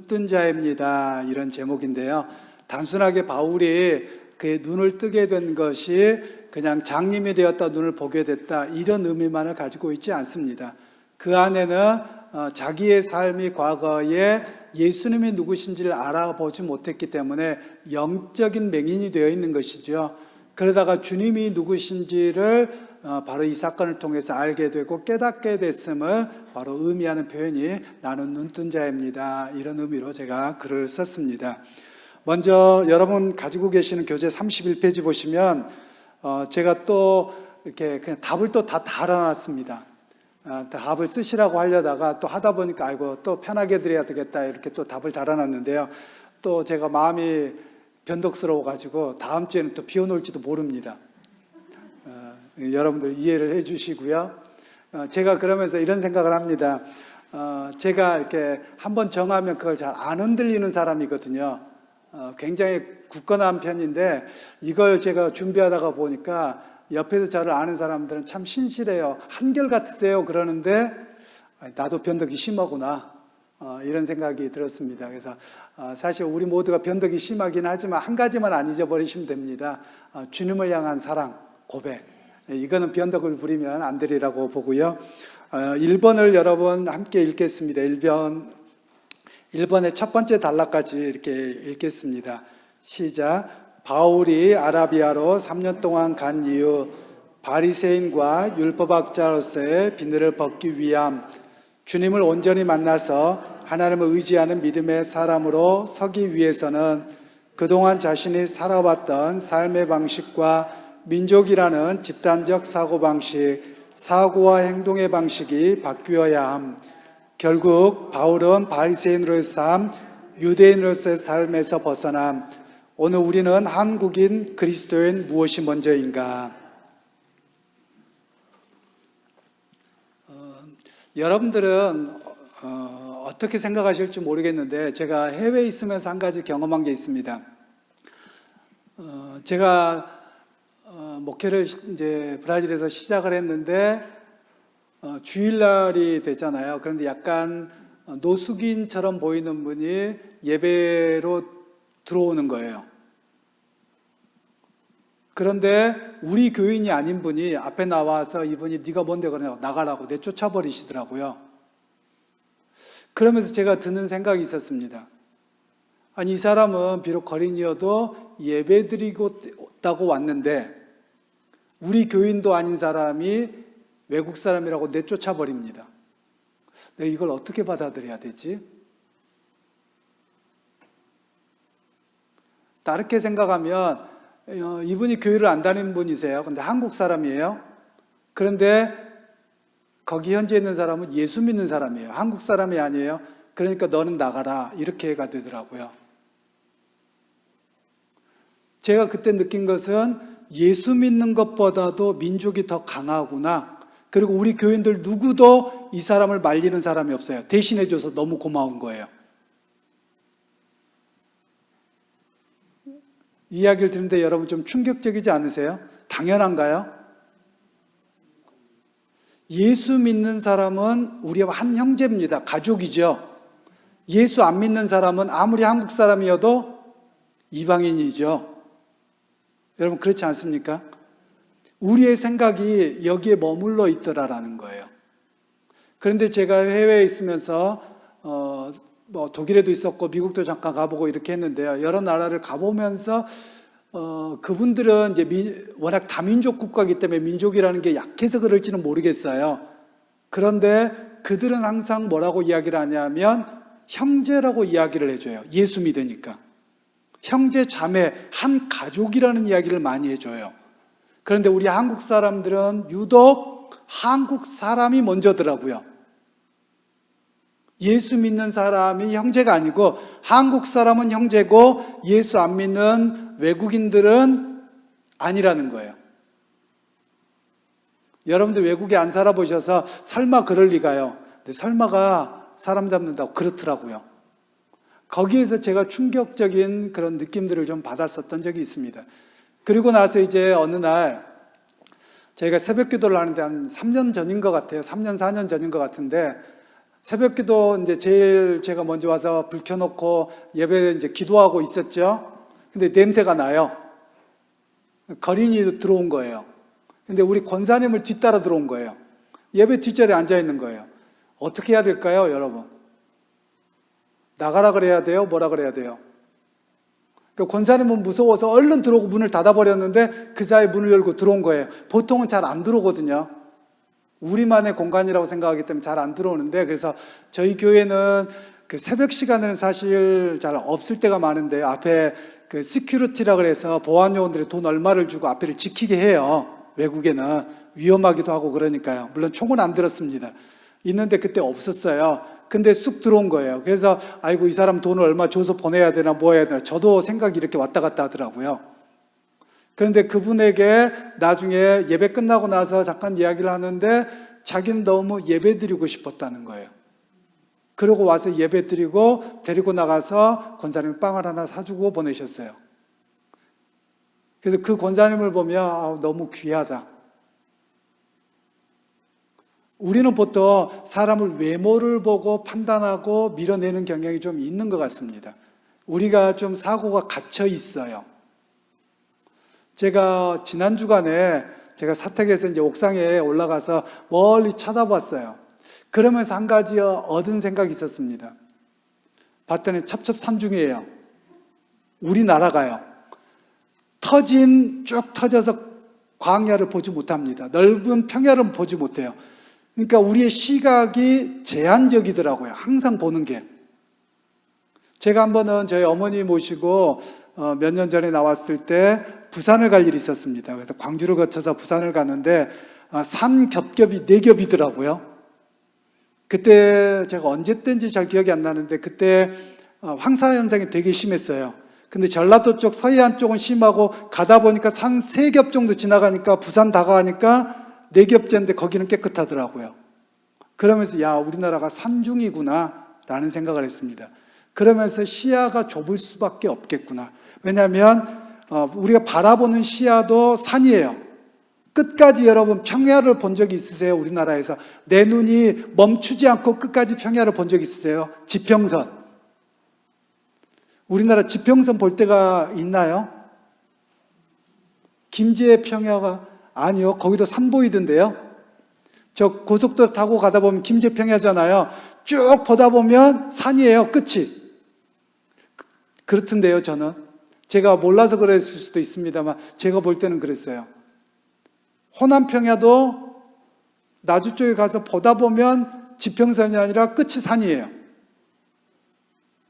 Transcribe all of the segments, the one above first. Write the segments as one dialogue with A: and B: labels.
A: 눈뜬 자입니다. 이런 제목인데요. 단순하게 바울이 그의 눈을 뜨게 된 것이 그냥 장님이 되었다, 눈을 보게 됐다, 이런 의미만을 가지고 있지 않습니다. 그 안에는 자기의 삶이 과거에 예수님이 누구신지를 알아보지 못했기 때문에 영적인 맹인이 되어 있는 것이죠. 그러다가 주님이 누구신지를 바로 이 사건을 통해서 알게 되고 깨닫게 됐음을 바로 의미하는 표현이 나는 눈뜬 자입니다. 이런 의미로 제가 글을 썼습니다. 먼저 여러분 가지고 계시는 교재 31페이지 보시면 제가 또 이렇게 그냥 답을 또 다 달아놨습니다. 답을 쓰시라고 하려다가 또 하다 보니까 아이고 또 편하게 드려야 되겠다 이렇게 또 답을 달아놨는데요. 또 제가 마음이 변덕스러워 가지고 다음 주에는 또 비 올지도 모릅니다. 여러분들 이해를 해 주시고요. 제가 그러면서 이런 생각을 합니다. 제가 이렇게 한번 정하면 그걸 잘 안 흔들리는 사람이거든요. 굉장히 굳건한 편인데 이걸 제가 준비하다가 보니까 옆에서 저를 아는 사람들은 참 신실해요. 한결같으세요. 그러는데 나도 변덕이 심하구나. 이런 생각이 들었습니다. 그래서 사실 우리 모두가 변덕이 심하긴 하지만 한 가지만 안 잊어버리시면 됩니다. 주님을 향한 사랑, 고백. 이거는 변덕을 부리면 안 되리라고 보고요. 1번을 여러분 함께 읽겠습니다. 1번의 첫 번째 단락까지 이렇게 읽겠습니다. 시작. 바울이 아라비아로 3년 동안 간 이후 바리새인과 율법학자로서의 비늘을 벗기 위함, 주님을 온전히 만나서 하나님을 의지하는 믿음의 사람으로 서기 위해서는 그동안 자신이 살아왔던 삶의 방식과 민족이라는 집단적 사고방식, 사고와 행동의 방식이 바뀌어야 함. 결국 바울은 바리새인으로의 삶, 유대인으로서의 삶에서 벗어남. 오늘 우리는 한국인 그리스도인 무엇이 먼저인가? 여러분들은 어떻게 생각하실지 모르겠는데 제가 해외에 있으면서 한 가지 경험한 게 있습니다. 제가 목회를 이제 브라질에서 시작을 했는데 주일날이 됐잖아요. 그런데 약간 노숙인처럼 보이는 분이 예배로 들어오는 거예요. 그런데 우리 교인이 아닌 분이 앞에 나와서 이분이 네가 뭔데 그러냐고 나가라고 내쫓아버리시더라고요. 그러면서 제가 드는 생각이 있었습니다. 아니 이 사람은 비록 거린이어도 예배드리고 있다고 왔는데 우리 교인도 아닌 사람이 외국 사람이라고 내쫓아버립니다. 내가 이걸 어떻게 받아들여야 되지? 다르게 생각하면 이분이 교회를 안 다니는 분이세요. 근데 한국 사람이에요. 그런데 거기 현재 있는 사람은 예수 믿는 사람이에요. 한국 사람이 아니에요. 그러니까 너는 나가라. 이렇게가 되더라고요. 제가 그때 느낀 것은 예수 믿는 것보다도 민족이 더 강하구나. 그리고 우리 교인들 누구도 이 사람을 말리는 사람이 없어요. 대신해줘서 너무 고마운 거예요. 이야기를 듣는데 여러분 좀 충격적이지 않으세요? 당연한가요? 예수 믿는 사람은 우리와 한 형제입니다. 가족이죠. 예수 안 믿는 사람은 아무리 한국 사람이어도 이방인이죠. 여러분 그렇지 않습니까? 우리의 생각이 여기에 머물러 있더라라는 거예요. 그런데 제가 해외에 있으면서 독일에도 있었고 미국도 잠깐 가보고 이렇게 했는데요. 여러 나라를 가보면서 그분들은 이제 워낙 다민족 국가이기 때문에 민족이라는 게 약해서 그럴지는 모르겠어요. 그런데 그들은 항상 뭐라고 이야기를 하냐면 형제라고 이야기를 해줘요. 예수 믿으니까. 형제, 자매, 한 가족이라는 이야기를 많이 해줘요. 그런데 우리 한국 사람들은 유독 한국 사람이 먼저더라고요. 예수 믿는 사람이 형제가 아니고 한국 사람은 형제고 예수 안 믿는 외국인들은 아니라는 거예요. 여러분들 외국에 안 살아보셔서 설마 그럴 리가요. 근데 설마가 사람 잡는다고 그렇더라고요. 거기에서 제가 충격적인 그런 느낌들을 좀 받았었던 적이 있습니다. 그리고 나서 이제 어느 날 저희가 새벽 기도를 하는데 한 3년 전인 것 같아요. 3년, 4년 전인 것 같은데 새벽기도 이제 제일 제가 먼저 와서 불 켜놓고 예배 이제 기도하고 있었죠. 근데 냄새가 나요. 거린이 들어온 거예요. 근데 우리 권사님을 뒤따라 들어온 거예요. 예배 뒷자리에 앉아 있는 거예요. 어떻게 해야 될까요, 여러분? 나가라 그래야 돼요? 뭐라 그래야 돼요? 그러니까 권사님은 무서워서 얼른 들어오고 문을 닫아버렸는데 그 사이에 문을 열고 들어온 거예요. 보통은 잘 안 들어오거든요. 우리만의 공간이라고 생각하기 때문에 잘 안 들어오는데, 그래서 저희 교회는 그 새벽 시간에는 사실 잘 없을 때가 많은데 앞에 그 시큐리티라 그래서 보안 요원들이 돈 얼마를 주고 앞에를 지키게 해요. 외국에는 위험하기도 하고 그러니까요. 물론 총은 안 들었습니다. 있는데 그때 없었어요. 근데 쑥 들어온 거예요. 그래서 아이고 이 사람 돈을 얼마 줘서 보내야 되나 뭐 해야 되나, 저도 생각이 이렇게 왔다 갔다 하더라고요. 그런데 그분에게 나중에 예배 끝나고 나서 잠깐 이야기를 하는데 자기는 너무 예배 드리고 싶었다는 거예요. 그러고 와서 예배 드리고 데리고 나가서 권사님이 빵을 하나 사주고 보내셨어요. 그래서 그 권사님을 보면 너무 귀하다. 우리는 보통 사람을 외모를 보고 판단하고 밀어내는 경향이 좀 있는 것 같습니다. 우리가 좀 사고가 갇혀 있어요. 제가 지난 주간에 제가 사택에서 이제 옥상에 올라가서 멀리 쳐다봤어요. 그러면서 한 가지 얻은 생각이 있었습니다. 봤더니 첩첩산중이에요. 우리나라가요. 쭉 터져서 광야를 보지 못합니다. 넓은 평야를 보지 못해요. 그러니까 우리의 시각이 제한적이더라고요. 항상 보는 게. 제가 한 번은 저희 어머니 모시고 몇 년 전에 나왔을 때 부산을 갈 일이 있었습니다. 그래서 광주를 거쳐서 부산을 갔는데 산 겹겹이 4겹이더라고요. 그때 제가 언제 때인지 잘 기억이 안 나는데 그때 황사 현상이 되게 심했어요. 근데 전라도 쪽 서해안 쪽은 심하고 가다 보니까 산 3겹 정도 지나가니까 부산 다가가니까 4겹째인데 거기는 깨끗하더라고요. 그러면서 야, 우리나라가 산중이구나 라는 생각을 했습니다. 그러면서 시야가 좁을 수밖에 없겠구나. 왜냐하면 우리가 바라보는 시야도 산이에요. 끝까지 여러분 평야를 본 적이 있으세요? 우리나라에서 내 눈이 멈추지 않고 끝까지 평야를 본 적 있으세요? 지평선. 우리나라 지평선 볼 때가 있나요? 김제 평야가 아니요. 거기도 산 보이던데요. 저 고속도로 타고 가다 보면 김제 평야잖아요. 쭉 보다 보면 산이에요. 끝이. 그렇던데요, 저는. 제가 몰라서 그랬을 수도 있습니다만 제가 볼 때는 그랬어요. 호남 평야도 나주 쪽에 가서 보다 보면 지평선이 아니라 끝이 산이에요.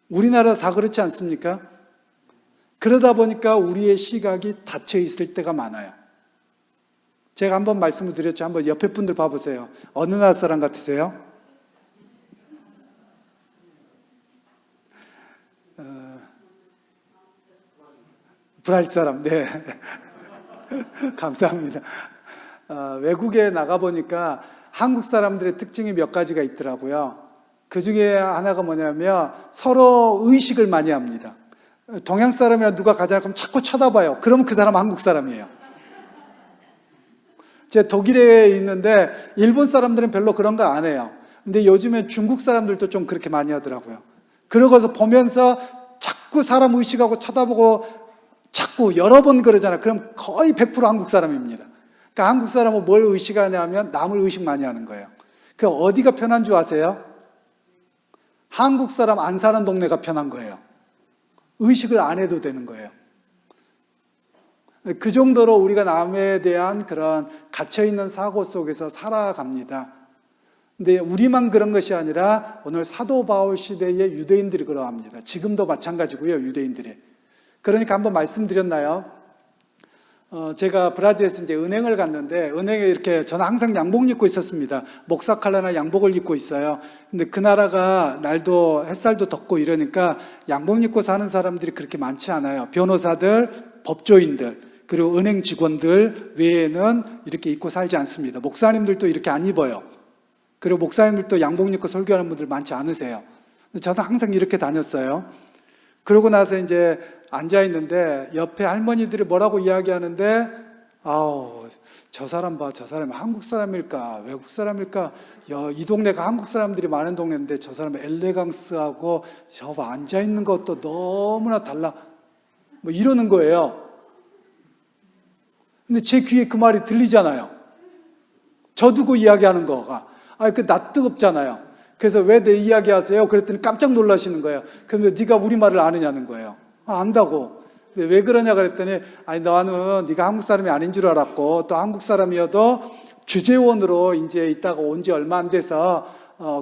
A: 우리나라 다 그렇지 않습니까? 그러다 보니까 우리의 시각이 닫혀 있을 때가 많아요. 제가 한번 말씀을 드렸죠. 한번 옆에 분들 봐보세요. 어느 나라 사람 같으세요? 브라질 사람. 네. 감사합니다. 외국에 나가보니까 한국 사람들의 특징이 몇 가지가 있더라고요. 그 중에 하나가 뭐냐면 서로 의식을 많이 합니다. 동양 사람이랑 누가 가자 그러면 자꾸 쳐다봐요. 그러면 그 사람은 한국 사람이에요. 제가 독일에 있는데 일본 사람들은 별로 그런 거 안 해요. 근데 요즘에 중국 사람들도 좀 그렇게 많이 하더라고요. 그러고서 보면서 자꾸 사람 의식하고 쳐다보고 자꾸 여러 번 그러잖아요. 그럼 거의 100% 한국 사람입니다. 그러니까 한국 사람은 뭘 의식하냐면 남을 의식 많이 하는 거예요. 그 어디가 편한 줄 아세요? 한국 사람 안 사는 동네가 편한 거예요. 의식을 안 해도 되는 거예요. 그 정도로 우리가 남에 대한 그런 갇혀있는 사고 속에서 살아갑니다. 근데 우리만 그런 것이 아니라 오늘 사도 바울 시대의 유대인들이 그러합니다. 지금도 마찬가지고요, 유대인들이. 그러니까 한번 말씀드렸나요? 제가 브라질에서 이제 은행을 갔는데 은행에 이렇게 저는 항상 양복 입고 있었습니다. 목사 칼라나 양복을 입고 있어요. 근데 그 나라가 날도 햇살도 덥고 이러니까 양복 입고 사는 사람들이 그렇게 많지 않아요. 변호사들, 법조인들, 그리고 은행 직원들 외에는 이렇게 입고 살지 않습니다. 목사님들도 이렇게 안 입어요. 그리고 목사님들도 양복 입고 설교하는 분들 많지 않으세요. 저도 항상 이렇게 다녔어요. 그러고 나서 이제 앉아 있는데 옆에 할머니들이 뭐라고 이야기하는데 아우, 저 사람 봐, 저 사람이 한국 사람일까, 외국 사람일까? 야, 이 동네가 한국 사람들이 많은 동네인데 저 사람의 엘레강스하고 저 앉아 있는 것도 너무나 달라. 뭐 이러는 거예요. 근데 제 귀에 그 말이 들리잖아요. 저 두고 이야기하는 거가. 나 뜨겁잖아요. 그래서 왜 내 이야기 하세요? 그랬더니 깜짝 놀라시는 거예요. 그러면 네가 우리말을 아느냐는 거예요. 안다고. 근데 왜 그러냐 그랬더니 나는 네가 한국 사람이 아닌 줄 알았고 또 한국 사람이어도 주재원으로 이제 있다가 온 지 얼마 안 돼서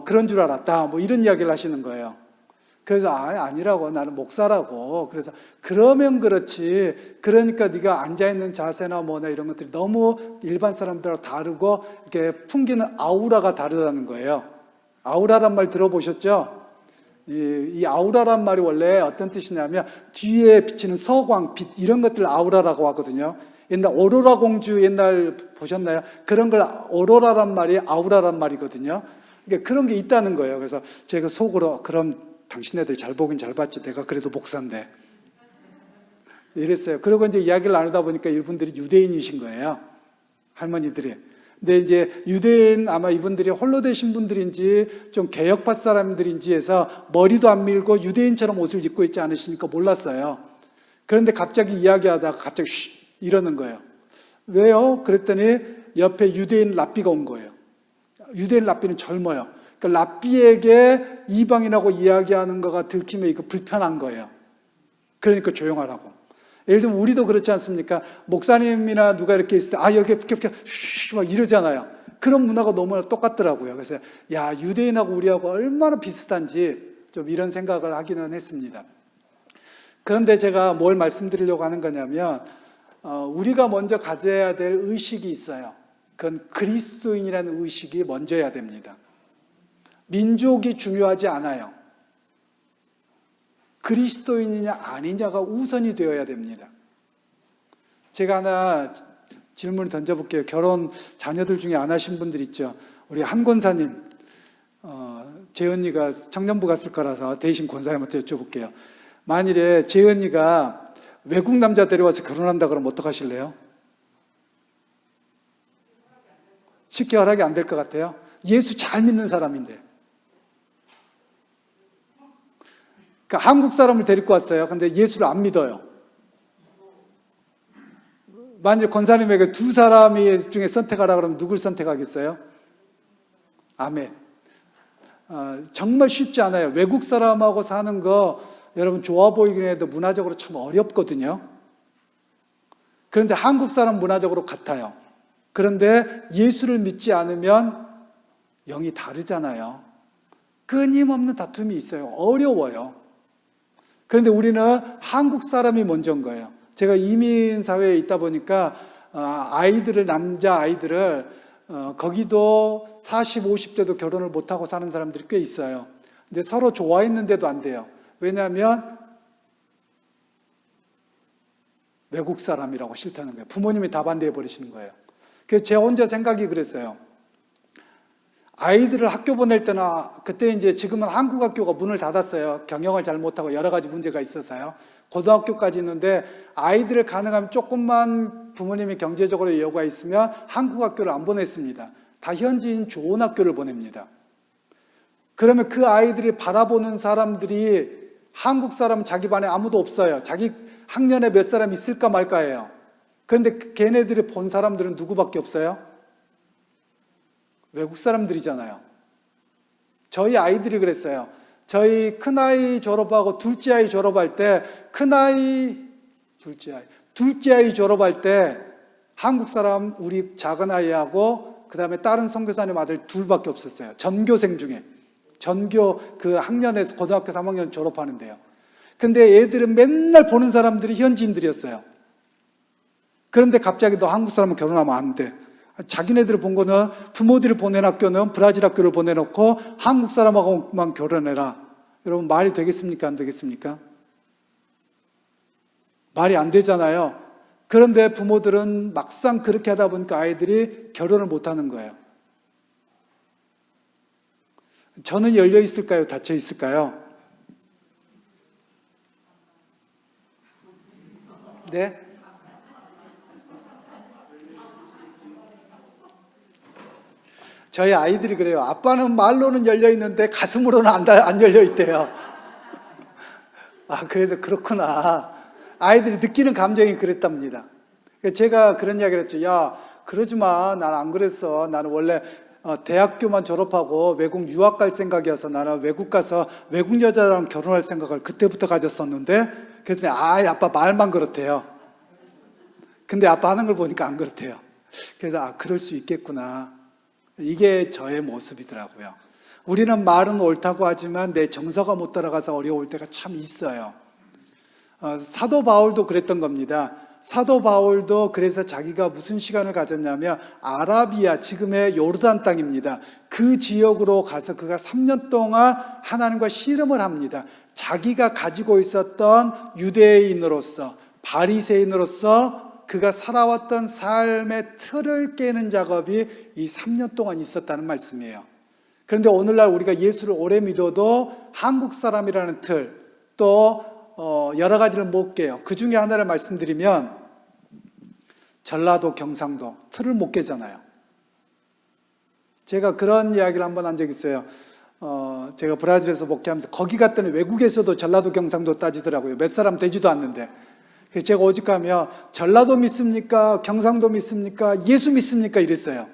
A: 그런 줄 알았다. 뭐 이런 이야기를 하시는 거예요. 그래서 아니라고, 나는 목사라고. 그래서 그러면 그렇지. 그러니까 네가 앉아있는 자세나 뭐나 이런 것들이 너무 일반 사람들하고 다르고 이렇게 풍기는 아우라가 다르다는 거예요. 아우라란 말 들어보셨죠? 이 아우라란 말이 원래 어떤 뜻이냐면 뒤에 비치는 서광, 빛 이런 것들 아우라라고 하거든요. 옛날 오로라 공주 옛날 보셨나요? 그런 걸 오로라란 말이 아우라란 말이거든요. 그러니까 그런 게 있다는 거예요. 그래서 제가 속으로 그럼 당신네들 잘 보긴 잘 봤지. 내가 그래도 목사인데. 이랬어요. 그러고 이제 이야기를 나누다 보니까 이분들이 유대인이신 거예요. 할머니들이. 근데 이제 유대인 아마 이분들이 홀로 되신 분들인지 좀 개혁파 사람들인지 해서 머리도 안 밀고 유대인처럼 옷을 입고 있지 않으시니까 몰랐어요. 그런데 갑자기 이야기하다가 갑자기 쉿 이러는 거예요. 왜요? 그랬더니 옆에 유대인 랍비가 온 거예요. 유대인 랍비는 젊어요. 그러니까 랍비에게 이방인하고 이야기하는 거가 들키면 이거 불편한 거예요. 그러니까 조용하라고. 예를 들면 우리도 그렇지 않습니까? 목사님이나 누가 이렇게 있을 때 여기 막 이러잖아요. 그런 문화가 너무나 똑같더라고요. 그래서 유대인하고 우리하고 얼마나 비슷한지 좀 이런 생각을 하기는 했습니다. 그런데 제가 뭘 말씀드리려고 하는 거냐면 우리가 먼저 가져야 될 의식이 있어요. 그건 그리스도인이라는 의식이 먼저야 됩니다. 민족이 중요하지 않아요. 그리스도인이냐 아니냐가 우선이 되어야 됩니다. 제가 하나 질문을 던져볼게요. 결혼 자녀들 중에 안 하신 분들 있죠. 우리 한 권사님, 재언니가 청년부 갔을 거라서 대신 권사님한테 여쭤볼게요. 만일에 재언니가 외국 남자 데려와서 결혼한다 그러면 어떡하실래요? 쉽게 허락이 안 될 것 같아요. 예수 잘 믿는 사람인데. 그러니까 한국 사람을 데리고 왔어요. 근데 예수를 안 믿어요. 만일 권사님에게 두 사람이 중에 선택하라 그러면 누굴 선택하겠어요? 아멘. 정말 쉽지 않아요. 외국 사람하고 사는 거 여러분 좋아 보이긴 해도 문화적으로 참 어렵거든요. 그런데 한국 사람 문화적으로 같아요. 그런데 예수를 믿지 않으면 영이 다르잖아요. 끊임없는 다툼이 있어요. 어려워요. 그런데 우리는 한국 사람이 먼저인 거예요. 제가 이민 사회에 있다 보니까 남자 아이들을 거기도 40, 50대도 결혼을 못하고 사는 사람들이 꽤 있어요. 근데 서로 좋아했는데도 안 돼요. 왜냐하면 외국 사람이라고 싫다는 거예요. 부모님이 다 반대해 버리시는 거예요. 그래서 제 혼자 생각이 그랬어요. 아이들을 학교 보낼 때나 그때 이제 지금은 한국 학교가 문을 닫았어요. 경영을 잘 못하고 여러 가지 문제가 있어서요. 고등학교까지 있는데 아이들을 가능하면 조금만 부모님이 경제적으로 여유가 있으면 한국 학교를 안 보냈습니다. 다 현지인 좋은 학교를 보냅니다. 그러면 그 아이들이 바라보는 사람들이 한국 사람 자기 반에 아무도 없어요. 자기 학년에 몇 사람 있을까 말까예요. 그런데 걔네들이 본 사람들은 누구밖에 없어요? 외국 사람들이잖아요. 저희 아이들이 그랬어요. 저희 큰아이 졸업하고 둘째 아이 졸업할 때 둘째 아이 졸업할 때 한국 사람 우리 작은 아이하고 그 다음에 다른 선교사님 아들 둘밖에 없었어요. 전교생 중에. 전교 그 학년에서 고등학교 3학년 졸업하는데요. 근데 애들은 맨날 보는 사람들이 현지인들이었어요. 그런데 갑자기 너 한국 사람은 결혼하면 안 돼. 자기네들을 본 거는 부모들이 보낸 학교는 브라질 학교를 보내놓고 한국 사람하고만 결혼해라. 여러분 말이 되겠습니까? 안 되겠습니까? 말이 안 되잖아요. 그런데 부모들은 막상 그렇게 하다 보니까 아이들이 결혼을 못하는 거예요. 저는 열려 있을까요? 닫혀 있을까요? 네? 저희 아이들이 그래요. 아빠는 말로는 열려 있는데 가슴으로는 안 열려 있대요. 아, 그래서 그렇구나. 아이들이 느끼는 감정이 그랬답니다. 제가 그런 이야기를 했죠. 야, 그러지 마. 난 안 그랬어. 나는 원래 대학교만 졸업하고 외국 유학 갈 생각이어서 나는 외국 가서 외국 여자랑 결혼할 생각을 그때부터 가졌었는데, 그랬더니 아빠 말만 그렇대요. 근데 아빠 하는 걸 보니까 안 그렇대요. 그래서 그럴 수 있겠구나. 이게 저의 모습이더라고요. 우리는 말은 옳다고 하지만 내 정서가 못 따라가서 어려울 때가 참 있어요. 사도 바울도 그랬던 겁니다. 사도 바울도 그래서 자기가 무슨 시간을 가졌냐면 아라비아, 지금의 요르단 땅입니다. 그 지역으로 가서 그가 3년 동안 하나님과 씨름을 합니다. 자기가 가지고 있었던 유대인으로서, 바리새인으로서 그가 살아왔던 삶의 틀을 깨는 작업이 이 3년 동안 있었다는 말씀이에요. 그런데 오늘날 우리가 예수를 오래 믿어도 한국 사람이라는 틀, 또 여러 가지를 못 깨요. 그 중에 하나를 말씀드리면 전라도, 경상도 틀을 못 깨잖아요. 제가 그런 이야기를 한번 한 적이 있어요. 제가 브라질에서 목회하면서 거기 갔더니 외국에서도 전라도, 경상도 따지더라고요. 몇 사람 되지도 않는데. 그래서 제가 오직하며 전라도 믿습니까? 경상도 믿습니까? 예수 믿습니까? 이랬어요.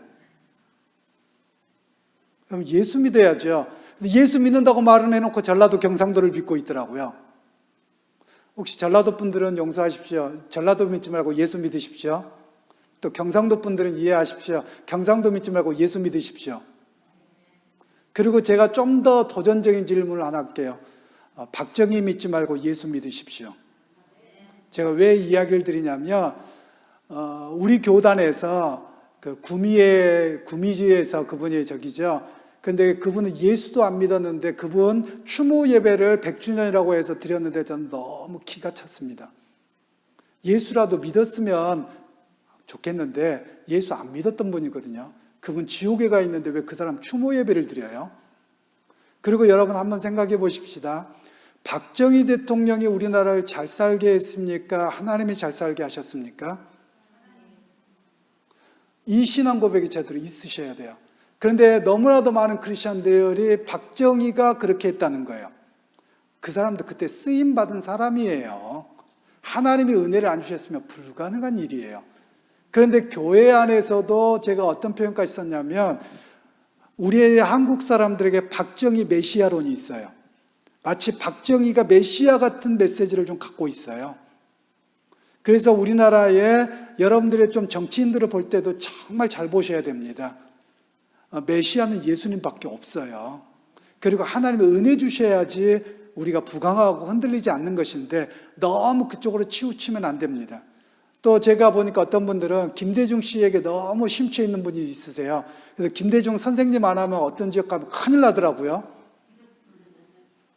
A: 그럼 예수 믿어야죠. 근데 예수 믿는다고 말은 해놓고 전라도, 경상도를 믿고 있더라고요. 혹시 전라도 분들은 용서하십시오. 전라도 믿지 말고 예수 믿으십시오. 또 경상도 분들은 이해하십시오. 경상도 믿지 말고 예수 믿으십시오. 그리고 제가 좀 더 도전적인 질문을 하나 할게요. 박정희 믿지 말고 예수 믿으십시오. 제가 왜 이야기를 드리냐면 우리 교단에서 그 구미주에서 그분이 저기죠. 근데 그분은 예수도 안 믿었는데 그분 추모 예배를 100주년이라고 해서 드렸는데 저는 너무 기가 찼습니다. 예수라도 믿었으면 좋겠는데 예수 안 믿었던 분이거든요. 그분 지옥에 가 있는데 왜 그 사람 추모 예배를 드려요? 그리고 여러분 한번 생각해 보십시다. 박정희 대통령이 우리나라를 잘 살게 했습니까? 하나님이 잘 살게 하셨습니까? 이 신앙 고백이 제대로 있으셔야 돼요. 그런데 너무나도 많은 크리스천들이 박정희가 그렇게 했다는 거예요. 그 사람도 그때 쓰임받은 사람이에요. 하나님이 은혜를 안 주셨으면 불가능한 일이에요. 그런데 교회 안에서도 제가 어떤 표현까지 썼냐면 우리의 한국 사람들에게 박정희 메시아론이 있어요. 마치 박정희가 메시아 같은 메시지를 좀 갖고 있어요. 그래서 우리나라에 여러분들의 좀 정치인들을 볼 때도 정말 잘 보셔야 됩니다. 메시아는 예수님밖에 없어요. 그리고 하나님의 은혜 주셔야지 우리가 부강하고 흔들리지 않는 것인데 너무 그쪽으로 치우치면 안 됩니다. 또 제가 보니까 어떤 분들은 김대중 씨에게 너무 심취해 있는 분이 있으세요. 그래서 김대중 선생님 안 하면 어떤 지역 가면 큰일 나더라고요.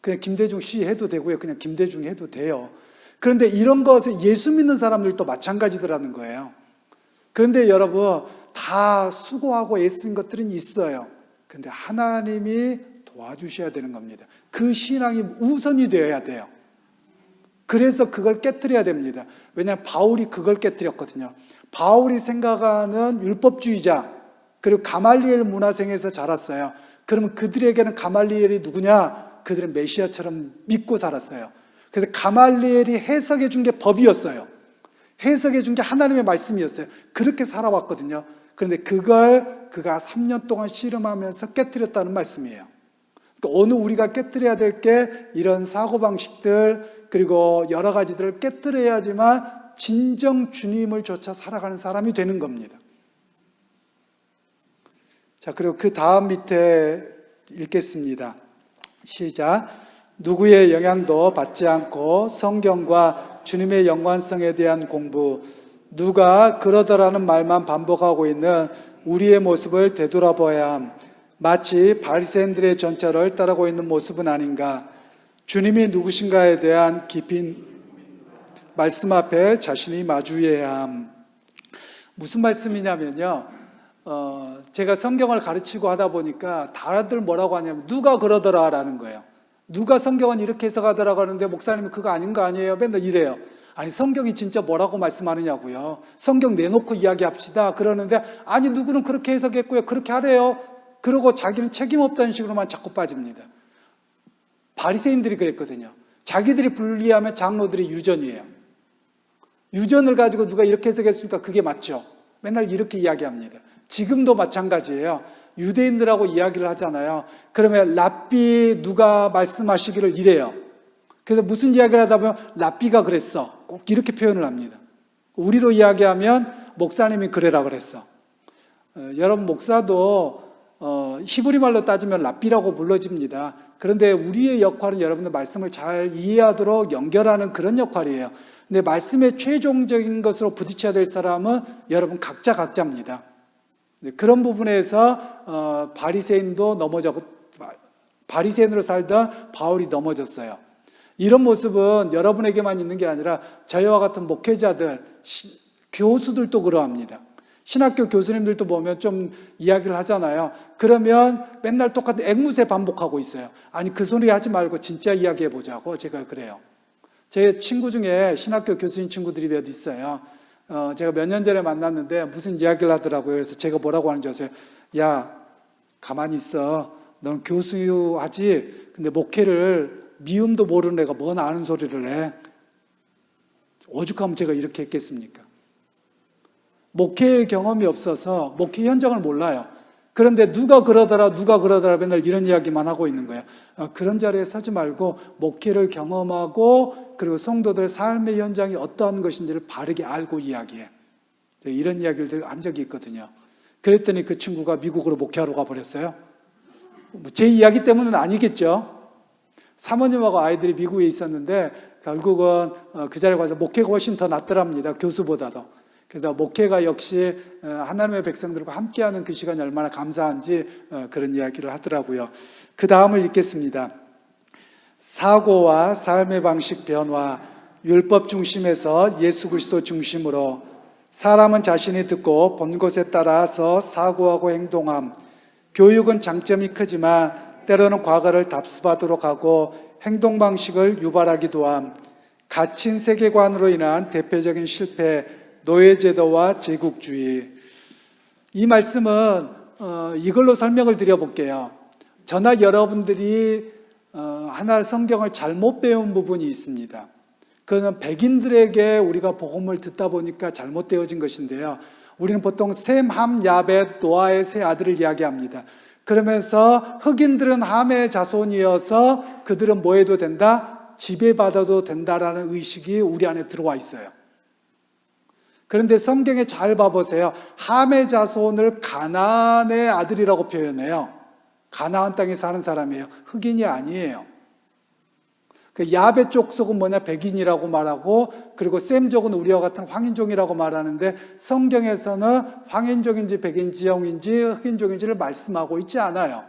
A: 그냥 김대중 씨 해도 되고요. 그냥 김대중 해도 돼요. 그런데 이런 것에 예수 믿는 사람들도 마찬가지더라는 거예요. 그런데 여러분 다 수고하고 애쓴 것들은 있어요. 그런데 하나님이 도와주셔야 되는 겁니다. 그 신앙이 우선이 되어야 돼요. 그래서 그걸 깨트려야 됩니다. 왜냐하면 바울이 그걸 깨트렸거든요. 바울이 생각하는 율법주의자 그리고 가말리엘 문화생에서 자랐어요. 그러면 그들에게는 가말리엘이 누구냐? 그들은 메시아처럼 믿고 살았어요. 그래서 가말리엘이 해석해 준 게 법이었어요. 해석해 준 게 하나님의 말씀이었어요. 그렇게 살아왔거든요. 그런데 그걸 그가 3년 동안 씨름하면서 깨트렸다는 말씀이에요. 그러니까 오늘 우리가 깨트려야 될 게 이런 사고방식들 그리고 여러 가지들을 깨트려야지만 진정 주님을 쫓아 살아가는 사람이 되는 겁니다. 자, 그리고 그 다음 밑에 읽겠습니다. 시작. 누구의 영향도 받지 않고 성경과 주님의 연관성에 대한 공부, 누가 그러더라는 말만 반복하고 있는 우리의 모습을 되돌아봐야 함. 마치 바리새인들의 전철을 따르고 있는 모습은 아닌가. 주님이 누구신가에 대한 깊은 말씀 앞에 자신이 마주해야 함. 무슨 말씀이냐면요. 제가 성경을 가르치고 하다 보니까 다들 뭐라고 하냐면 누가 그러더라라는 거예요. 누가 성경은 이렇게 해석하더라고 하는데 목사님은 그거 아닌 거 아니에요? 맨날 이래요. 아니 성경이 진짜 뭐라고 말씀하느냐고요. 성경 내놓고 이야기합시다. 그러는데 아니 누구는 그렇게 해석했고요. 그렇게 하래요. 그러고 자기는 책임 없다는 식으로만 자꾸 빠집니다. 바리새인들이 그랬거든요. 자기들이 불리하면 장로들이 유전이에요. 유전을 가지고 누가 이렇게 해석했으니까 그게 맞죠. 맨날 이렇게 이야기합니다. 지금도 마찬가지예요. 유대인들하고 이야기를 하잖아요. 그러면 랍비 누가 말씀하시기를 이래요. 그래서 무슨 이야기를 하다 보면 랍비가 그랬어. 꼭 이렇게 표현을 합니다. 우리로 이야기하면 목사님이 그래라 그랬어. 여러분 목사도 히브리 말로 따지면 랍비라고 불러집니다. 그런데 우리의 역할은 여러분들 말씀을 잘 이해하도록 연결하는 그런 역할이에요. 근데 말씀의 최종적인 것으로 부딪혀야 될 사람은 여러분 각자입니다. 그런 부분에서 바리새인으로 살던 바울이 넘어졌어요. 이런 모습은 여러분에게만 있는 게 아니라 저희와 같은 목회자들, 교수들도 그러합니다. 신학교 교수님들도 보면 좀 이야기를 하잖아요. 그러면 맨날 똑같은 앵무새 반복하고 있어요. 아니 그 소리 하지 말고 진짜 이야기해 보자고 제가 그래요. 제 친구 중에 신학교 교수님 친구들이 몇 있어요. 제가 몇 년 전에 만났는데 무슨 이야기를 하더라고요. 그래서 제가 뭐라고 하는지 아세요? 야 가만히 있어. 넌 교수하지. 근데 목회를 미음도 모르는 애가 뭔 아는 소리를 해. 오죽하면 제가 이렇게 했겠습니까? 목회의 경험이 없어서 목회 현장을 몰라요. 그런데 누가 그러더라 맨날 이런 이야기만 하고 있는 거예요. 그런 자리에 서지 말고 목회를 경험하고 그리고 성도들 삶의 현장이 어떠한 것인지를 바르게 알고 이야기해. 이런 이야기를 한 적이 있거든요. 그랬더니 그 친구가 미국으로 목회하러 가버렸어요. 제 이야기 때문은 아니겠죠. 사모님하고 아이들이 미국에 있었는데 결국은 그 자리에 가서 목회가 훨씬 더 낫더랍니다. 교수보다도. 그래서 목회가 역시 하나님의 백성들과 함께하는 그 시간이 얼마나 감사한지 그런 이야기를 하더라고요. 그 다음을 읽겠습니다. 사고와 삶의 방식 변화, 율법 중심에서 예수 그리스도 중심으로 사람은 자신이 듣고 본 것에 따라서 사고하고 행동함. 교육은 장점이 크지만 때로는 과거를 답습하도록 하고 행동 방식을 유발하기도 함. 갇힌 세계관으로 인한 대표적인 실패, 노예제도와 제국주의. 이 말씀은 이걸로 설명을 드려볼게요. 저나 여러분들이 하나 성경을 잘못 배운 부분이 있습니다. 그는 백인들에게 우리가 복음을 듣다 보니까 잘못되어진 것인데요. 우리는 보통 셈, 함, 야벳, 노아의 세 아들을 이야기합니다. 그러면서 흑인들은 함의 자손이어서 그들은 뭐 해도 된다? 지배받아도 된다라는 의식이 우리 안에 들어와 있어요. 그런데 성경에 잘 봐보세요. 함의 자손을 가나안의 아들이라고 표현해요. 가나안 땅에 사는 사람이에요. 흑인이 아니에요. 그 야벳 족속은 뭐냐? 백인이라고 말하고, 그리고 셈 족은 우리와 같은 황인종이라고 말하는데 성경에서는 황인종인지 백인지형인지 흑인종인지를 말씀하고 있지 않아요.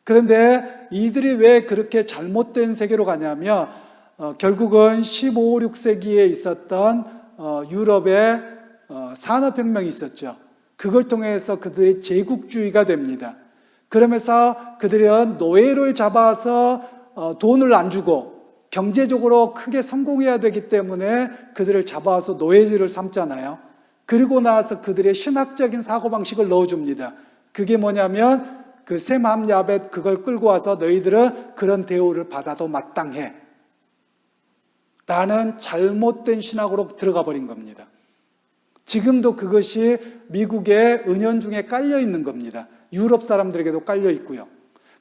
A: 그런데 이들이 왜 그렇게 잘못된 세계로 가냐면 결국은 15, 16세기에 있었던 유럽의 산업혁명이 있었죠. 그걸 통해서 그들이 제국주의가 됩니다. 그러면서 그들은 노예를 잡아서 돈을 안 주고 경제적으로 크게 성공해야 되기 때문에 그들을 잡아서 노예를 삼잖아요. 그리고 나서 그들의 신학적인 사고방식을 넣어줍니다. 그게 뭐냐면 그 셈, 함, 야벳 그걸 끌고 와서 너희들은 그런 대우를 받아도 마땅해 라는 잘못된 신학으로 들어가 버린 겁니다. 지금도 그것이 미국의 은연중에 깔려 있는 겁니다. 유럽 사람들에게도 깔려 있고요.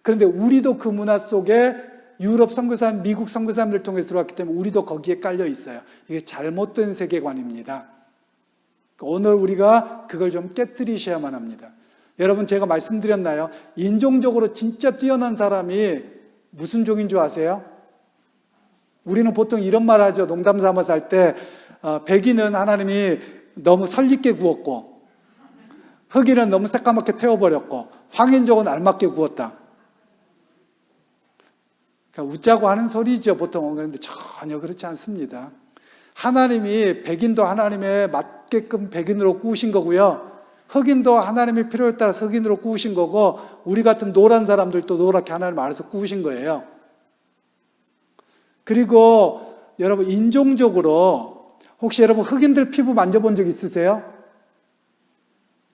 A: 그런데 우리도 그 문화 속에 유럽 선교사님, 미국 선교사님들 통해서 들어왔기 때문에 우리도 거기에 깔려 있어요. 이게 잘못된 세계관입니다. 오늘 우리가 그걸 좀 깨뜨리셔야만 합니다. 여러분 제가 말씀드렸나요? 인종적으로 진짜 뛰어난 사람이 무슨 종인 줄 아세요? 우리는 보통 이런 말 하죠. 농담 삼아서 할 때 백인은 하나님이 너무 설립게 구웠고 흑인은 너무 새까맣게 태워버렸고 황인종은 알맞게 구웠다. 그러니까 웃자고 하는 소리죠 보통은. 그런데 전혀 그렇지 않습니다. 하나님이 백인도 하나님의 맞게끔 백인으로 꾸우신 거고요. 흑인도 하나님의 필요에 따라서 흑인으로 꾸우신 거고 우리 같은 노란 사람들도 노랗게 하나님 알아서 꾸우신 거예요. 그리고 여러분 인종적으로 혹시 여러분 흑인들 피부 만져본 적 있으세요?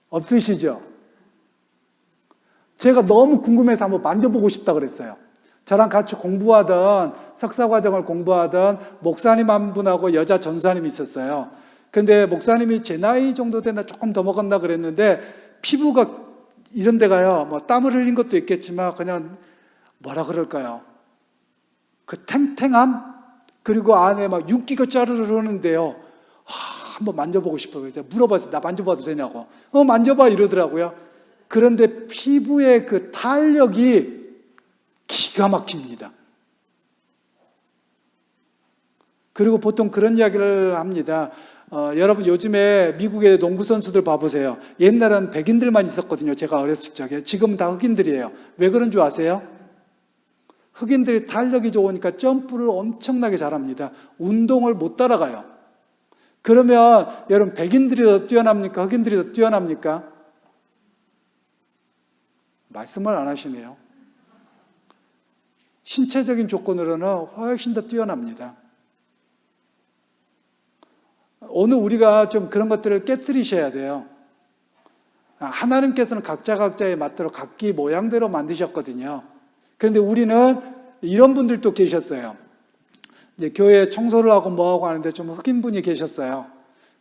A: 없으시죠? 제가 너무 궁금해서 한번 만져보고 싶다 그랬어요. 저랑 같이 공부하던, 석사과정을 공부하던 목사님 한 분하고 여자 전사님이 있었어요. 근데 목사님이 제 나이 정도 되나 조금 더 먹었나 그랬는데 피부가 이런 데가요, 뭐 땀을 흘린 것도 있겠지만 그냥 뭐라 그럴까요? 그 탱탱함? 그리고 안에 막 윤기가 짜르르 흐르는데요. 한번 만져보고 싶어요. 그래서 물어봤어요. 나 만져봐도 되냐고. 만져봐 이러더라고요. 그런데 피부의 그 탄력이 기가 막힙니다. 그리고 보통 그런 이야기를 합니다. 여러분 요즘에 미국의 농구 선수들 봐보세요. 옛날엔 백인들만 있었거든요. 제가 어렸을 적에. 지금은 다 흑인들이에요. 왜 그런 줄 아세요? 흑인들이 탄력이 좋으니까 점프를 엄청나게 잘합니다. 운동을 못 따라가요. 그러면 여러분 백인들이 더 뛰어납니까? 흑인들이 더 뛰어납니까? 말씀을 안 하시네요. 신체적인 조건으로는 훨씬 더 뛰어납니다. 오늘 우리가 좀 그런 것들을 깨뜨리셔야 돼요. 하나님께서는 각자에 맞도록 각기 모양대로 만드셨거든요. 그런데 우리는 이런 분들도 계셨어요. 이제 교회 청소를 하고 뭐하고 하는데 좀 흑인분이 계셨어요.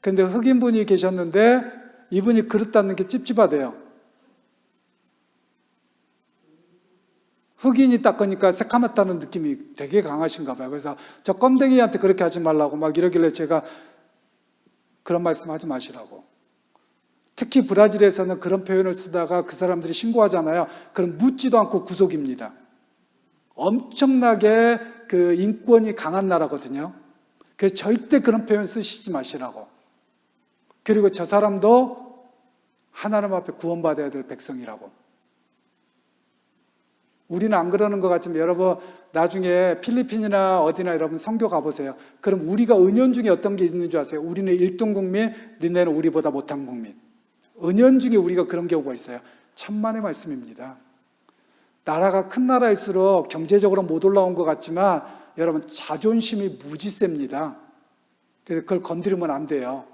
A: 그런데 흑인분이 계셨는데 이분이 그릇 닦는 게 찝찝하대요. 흑인이 닦으니까 새카맣다는 느낌이 되게 강하신가 봐요. 그래서 저 껌댕이한테 그렇게 하지 말라고 막 이러길래 제가 그런 말씀 하지 마시라고. 특히 브라질에서는 그런 표현을 쓰다가 그 사람들이 신고하잖아요. 그럼 묻지도 않고 구속입니다. 엄청나게 그 인권이 강한 나라거든요. 그래서 절대 그런 표현 쓰시지 마시라고. 그리고 저 사람도 하나님 앞에 구원받아야 될 백성이라고. 우리는 안 그러는 것 같지만 여러분 나중에 필리핀이나 어디나 여러분 선교 가보세요. 그럼 우리가 은연중에 어떤 게 있는 줄 아세요? 우리는 1등 국민, 니네는 우리보다 못한 국민. 은연중에 우리가 그런 경우가 있어요. 천만의 말씀입니다. 나라가 큰 나라일수록 경제적으로 못 올라온 것 같지만 여러분 자존심이 무지 셉니다. 그래서 그걸 건드리면 안 돼요.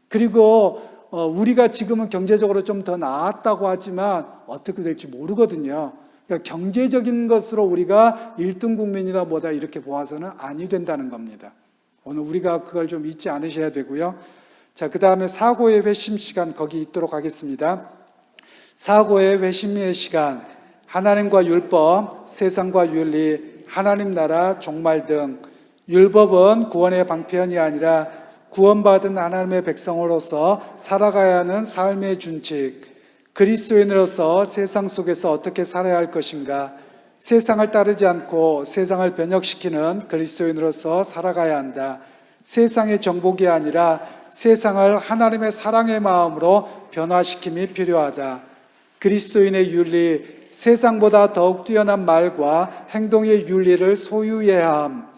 A: 그리고 우리가 지금은 경제적으로 좀 더 나았다고 하지만 어떻게 될지 모르거든요. 그러니까 경제적인 것으로 우리가 1등 국민이나 뭐다 이렇게 보아서는 아니 된다는 겁니다. 오늘 우리가 그걸 좀 잊지 않으셔야 되고요. 자, 그 다음에 사고의 회심 시간 거기 있도록 하겠습니다. 사고의 회심의 시간, 하나님과 율법, 세상과 윤리, 하나님 나라, 종말 등. 율법은 구원의 방편이 아니라 구원받은 하나님의 백성으로서 살아가야 하는 삶의 준칙, 그리스도인으로서 세상 속에서 어떻게 살아야 할 것인가, 세상을 따르지 않고 세상을 변혁시키는 그리스도인으로서 살아가야 한다. 세상의 정복이 아니라 세상을 하나님의 사랑의 마음으로 변화시킴이 필요하다. 그리스도인의 윤리, 세상보다 더욱 뛰어난 말과 행동의 윤리를 소유해야 함.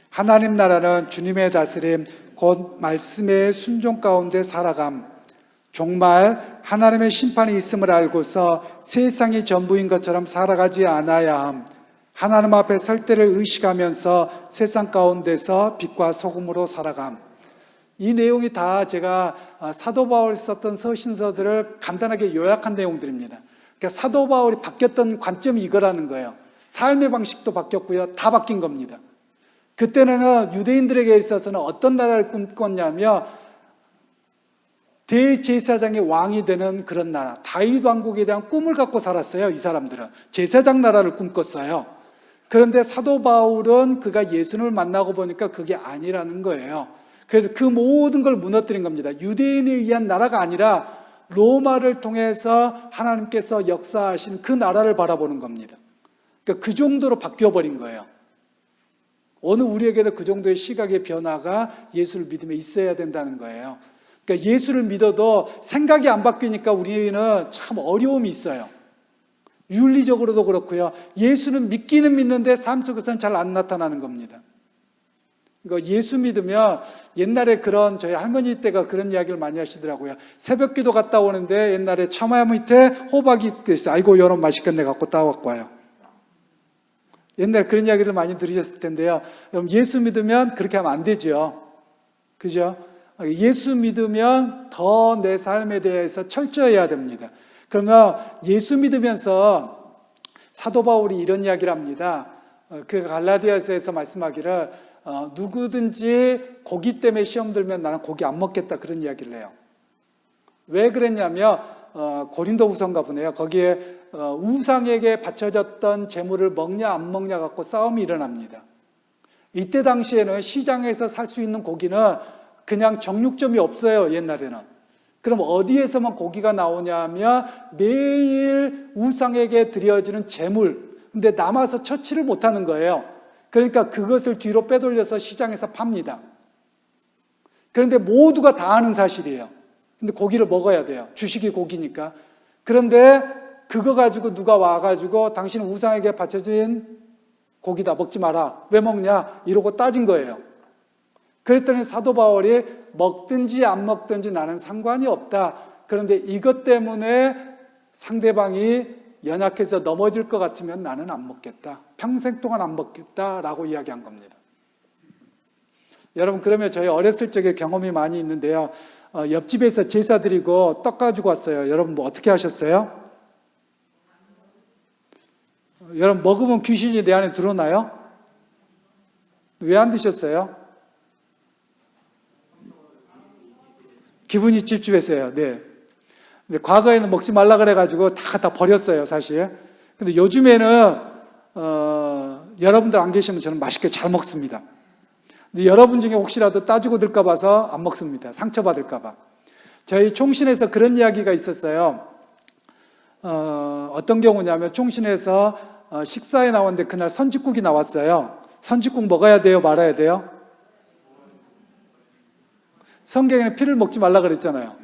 A: 하나님 나라는 주님의 다스림, 곧 말씀의 순종 가운데 살아감. 정말 하나님의 심판이 있음을 알고서 세상이 전부인 것처럼 살아가지 않아야 함. 하나님 앞에 설 때를 의식하면서 세상 가운데서 빛과 소금으로 살아감. 이 내용이 다 제가 사도 바울이 썼던 서신서들을 간단하게 요약한 내용들입니다. 그러니까 사도 바울이 바뀌었던 관점이 이거라는 거예요. 삶의 방식도 바뀌었고요. 다 바뀐 겁니다. 그때는 유대인들에게 있어서는 어떤 나라를 꿈꿨냐면 대제사장의 왕이 되는 그런 나라, 다윗 왕국에 대한 꿈을 갖고 살았어요. 이 사람들은 제사장 나라를 꿈꿨어요. 그런데 사도 바울은 그가 예수님을 만나고 보니까 그게 아니라는 거예요. 그래서 그 모든 걸 무너뜨린 겁니다. 유대인에 의한 나라가 아니라 로마를 통해서 하나님께서 역사하신 그 나라를 바라보는 겁니다. 그러니까 그 정도로 바뀌어버린 거예요. 오늘 우리에게도 그 정도의 시각의 변화가 예수를 믿으며 있어야 된다는 거예요. 그러니까 예수를 믿어도 생각이 안 바뀌니까 우리는 참 어려움이 있어요. 윤리적으로도 그렇고요. 예수는 믿기는 믿는데 삶 속에서는 잘 안 나타나는 겁니다. 그러니까 예수 믿으면 옛날에 그런 저희 할머니 때가 그런 이야기를 많이 하시더라고요. 새벽기도 갔다 오는데 옛날에 처마 밑에 호박이 있어요. 아이고 여름 맛있겠네 갖고 따갖고 와요. 옛날에 그런 이야기를 많이 들으셨을 텐데요. 여러분 예수 믿으면 그렇게 하면 안 되죠. 그죠? 예수 믿으면 더 내 삶에 대해서 철저해야 됩니다. 그러면 예수 믿으면서 사도 바울이 이런 이야기를 합니다. 그 갈라디아서에서 말씀하기를 누구든지 고기 때문에 시험 들면 나는 고기 안 먹겠다, 그런 이야기를 해요. 왜 그랬냐면 고린도후서인가 보네요. 거기에 우상에게 바쳐졌던 재물을 먹냐 안 먹냐 갖고 싸움이 일어납니다. 이때 당시에는 시장에서 살 수 있는 고기는 그냥 정육점이 없어요, 옛날에는. 그럼 어디에서만 고기가 나오냐면 매일 우상에게 드려지는 재물, 근데 남아서 처치를 못하는 거예요. 그러니까 그것을 뒤로 빼돌려서 시장에서 팝니다. 그런데 모두가 다 아는 사실이에요. 근데 고기를 먹어야 돼요. 주식이 고기니까. 그런데 그거 가지고 누가 와가지고 당신은 우상에게 바쳐진 고기다, 먹지 마라. 왜 먹냐? 이러고 따진 거예요. 그랬더니 사도 바울이 먹든지 안 먹든지 나는 상관이 없다. 그런데 이것 때문에 상대방이 연약해서 넘어질 것 같으면 나는 안 먹겠다. 평생 동안 안 먹겠다라고 이야기한 겁니다. 여러분, 그러면 저희 어렸을 적에 경험이 많이 있는데요. 옆집에서 제사 드리고 떡 가지고 왔어요. 여러분 뭐 어떻게 하셨어요? 여러분 먹으면 귀신이 내 안에 들어오나요? 왜 안 드셨어요? 기분이 찝찝해서요. 네. 근데 과거에는 먹지 말라 그래가지고 다 갖다 버렸어요, 사실. 근데 요즘에는 여러분들 안 계시면 저는 맛있게 잘 먹습니다. 근데 여러분 중에 혹시라도 따지고 들까 봐서 안 먹습니다. 상처받을까 봐. 저희 총신에서 그런 이야기가 있었어요. 어떤 경우냐면 총신에서 식사에 나왔는데 그날 선짓국이 나왔어요. 선짓국 먹어야 돼요, 말아야 돼요? 성경에는 피를 먹지 말라 그랬잖아요.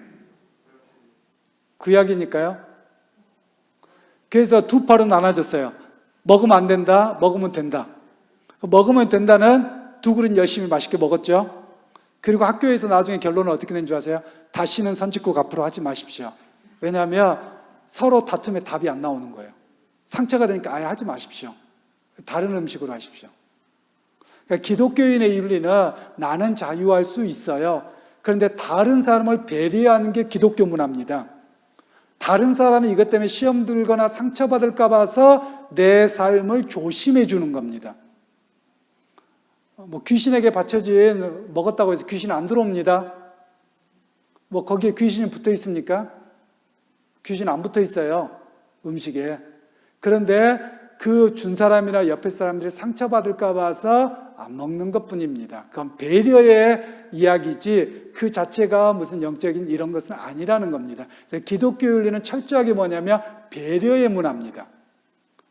A: 구약이니까요. 그래서 두 팔은 나눠졌어요. 먹으면 안 된다, 먹으면 된다. 먹으면 된다는 두 그릇 열심히 맛있게 먹었죠. 그리고 학교에서 나중에 결론은 어떻게 된 줄 아세요? 다시는 선짓국 앞으로 하지 마십시오. 왜냐하면 서로 다툼에 답이 안 나오는 거예요. 상처가 되니까 아예 하지 마십시오. 다른 음식으로 하십시오. 그러니까 기독교인의 윤리는 나는 자유할 수 있어요. 그런데 다른 사람을 배려하는 게 기독교 문화입니다. 다른 사람이 이것 때문에 시험 들거나 상처받을까 봐서 내 삶을 조심해 주는 겁니다. 뭐 귀신에게 바쳐진 먹었다고 해서 귀신 안 들어옵니다. 뭐 거기에 귀신이 붙어 있습니까? 귀신 안 붙어 있어요, 음식에. 그런데 그 준 사람이나 옆에 사람들이 상처받을까 봐서 안 먹는 것뿐입니다. 그건 배려의 이야기지 그 자체가 무슨 영적인 이런 것은 아니라는 겁니다. 기독교 윤리는 철저하게 뭐냐면 배려의 문화입니다.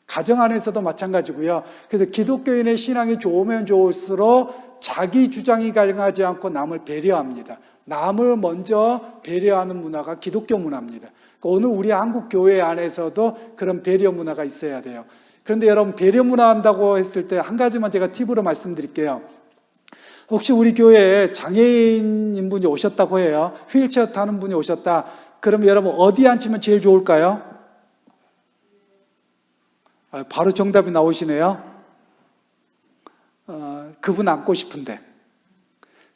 A: 가정 안에서도 마찬가지고요. 그래서 기독교인의 신앙이 좋으면 좋을수록 자기 주장이 강하지 않고 남을 배려합니다. 남을 먼저 배려하는 문화가 기독교 문화입니다. 오늘 우리 한국 교회 안에서도 그런 배려 문화가 있어야 돼요. 그런데 여러분, 배려 문화 한다고 했을 때 한 가지만 제가 팁으로 말씀드릴게요. 혹시 우리 교회에 장애인인 분이 오셨다고 해요. 휠체어 타는 분이 오셨다. 그럼 여러분 어디 앉히면 제일 좋을까요? 바로 정답이 나오시네요. 그분 앉고 싶은데.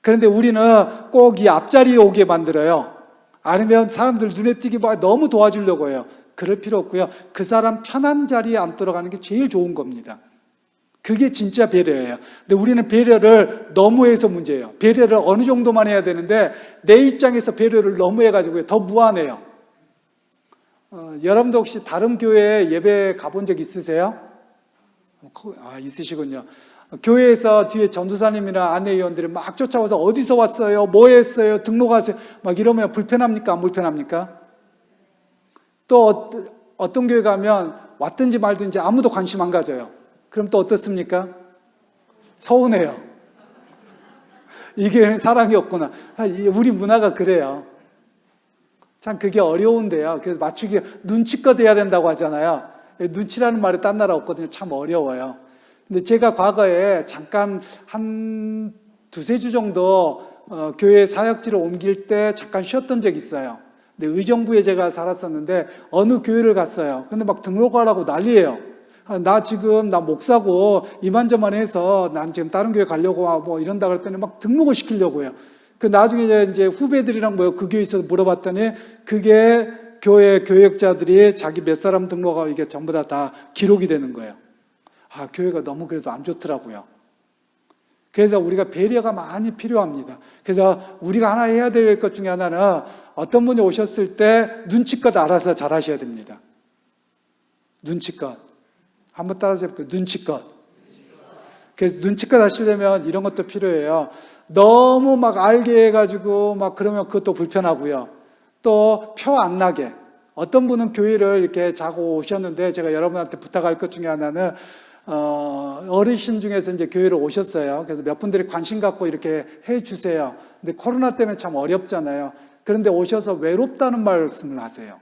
A: 그런데 우리는 꼭 이 앞자리에 오게 만들어요. 아니면 사람들 눈에 띄게 너무 도와주려고 해요. 그럴 필요 없고요. 그 사람 편한 자리에 앉도록 하는 게 제일 좋은 겁니다. 그게 진짜 배려예요. 근데 우리는 배려를 너무 해서 문제예요. 배려를 어느 정도만 해야 되는데 내 입장에서 배려를 너무 해가지고 더 무한해요. 여러분도 혹시 다른 교회에 예배 가본 적 있으세요? 있으시군요. 교회에서 뒤에 전도사님이나 안내위원들이 막 쫓아와서 어디서 왔어요? 뭐 했어요? 등록하세요? 막 이러면 불편합니까? 안 불편합니까? 또 어떤 교회 가면 왔든지 말든지 아무도 관심 안 가져요. 그럼 또 어떻습니까? 서운해요. 이 교회는 사랑이 없구나. 우리 문화가 그래요. 참 그게 어려운데요. 그래서 맞추기 눈치껏 해야 된다고 하잖아요. 눈치라는 말이 딴 나라 없거든요. 참 어려워요. 근데 제가 과거에 잠깐 한 두세 주 정도 교회 사역지를 옮길 때 잠깐 쉬었던 적이 있어요. 근데 의정부에 제가 살았었는데 어느 교회를 갔어요. 근데 막 등록하라고 난리예요. 나 목사고 이만저만 해서 난 지금 다른 교회 가려고 하고 이런다 그랬더니 막 등록을 시키려고 해요. 그 나중에 이제 후배들이랑 그 교회에 있어서 물어봤더니 그게 교회 교역자들이 자기 몇 사람 등록하고 이게 전부 다 기록이 되는 거예요. 아, 교회가 너무 그래도 안 좋더라고요. 그래서 우리가 배려가 많이 필요합니다. 그래서 우리가 하나 해야 될 것 중에 하나는 어떤 분이 오셨을 때 눈치껏 알아서 잘 하셔야 됩니다. 눈치껏. 한번 따라서 해볼게요. 눈치껏. 그래서 눈치껏 하시려면 이런 것도 필요해요. 너무 막 알게 해가지고 막 그러면 그것도 불편하고요. 또 표 안 나게. 어떤 분은 교회를 이렇게 자고 오셨는데 제가 여러분한테 부탁할 것 중에 하나는 어르신 중에서 이제 교회를 오셨어요. 그래서 몇 분들이 관심 갖고 이렇게 해 주세요. 근데 코로나 때문에 참 어렵잖아요. 그런데 오셔서 외롭다는 말씀을 하세요.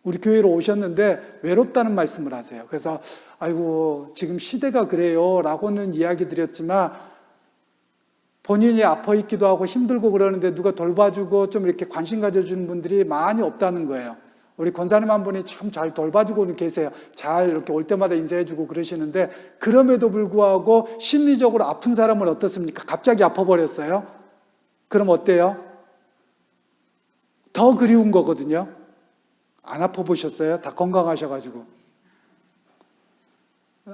A: 우리 교회로 오셨는데 외롭다는 말씀을 하세요. 그래서 아이고 지금 시대가 그래요 라고는 이야기 드렸지만 본인이 아파 있기도 하고 힘들고 그러는데 누가 돌봐주고 좀 이렇게 관심 가져주는 분들이 많이 없다는 거예요. 우리 권사님 한 분이 참 잘 돌봐주고 계세요. 잘 이렇게 올 때마다 인사해주고 그러시는데 그럼에도 불구하고 심리적으로 아픈 사람은 어떻습니까? 갑자기 아파버렸어요. 그럼 어때요? 더 그리운 거거든요. 안 아파보셨어요? 다 건강하셔가지고.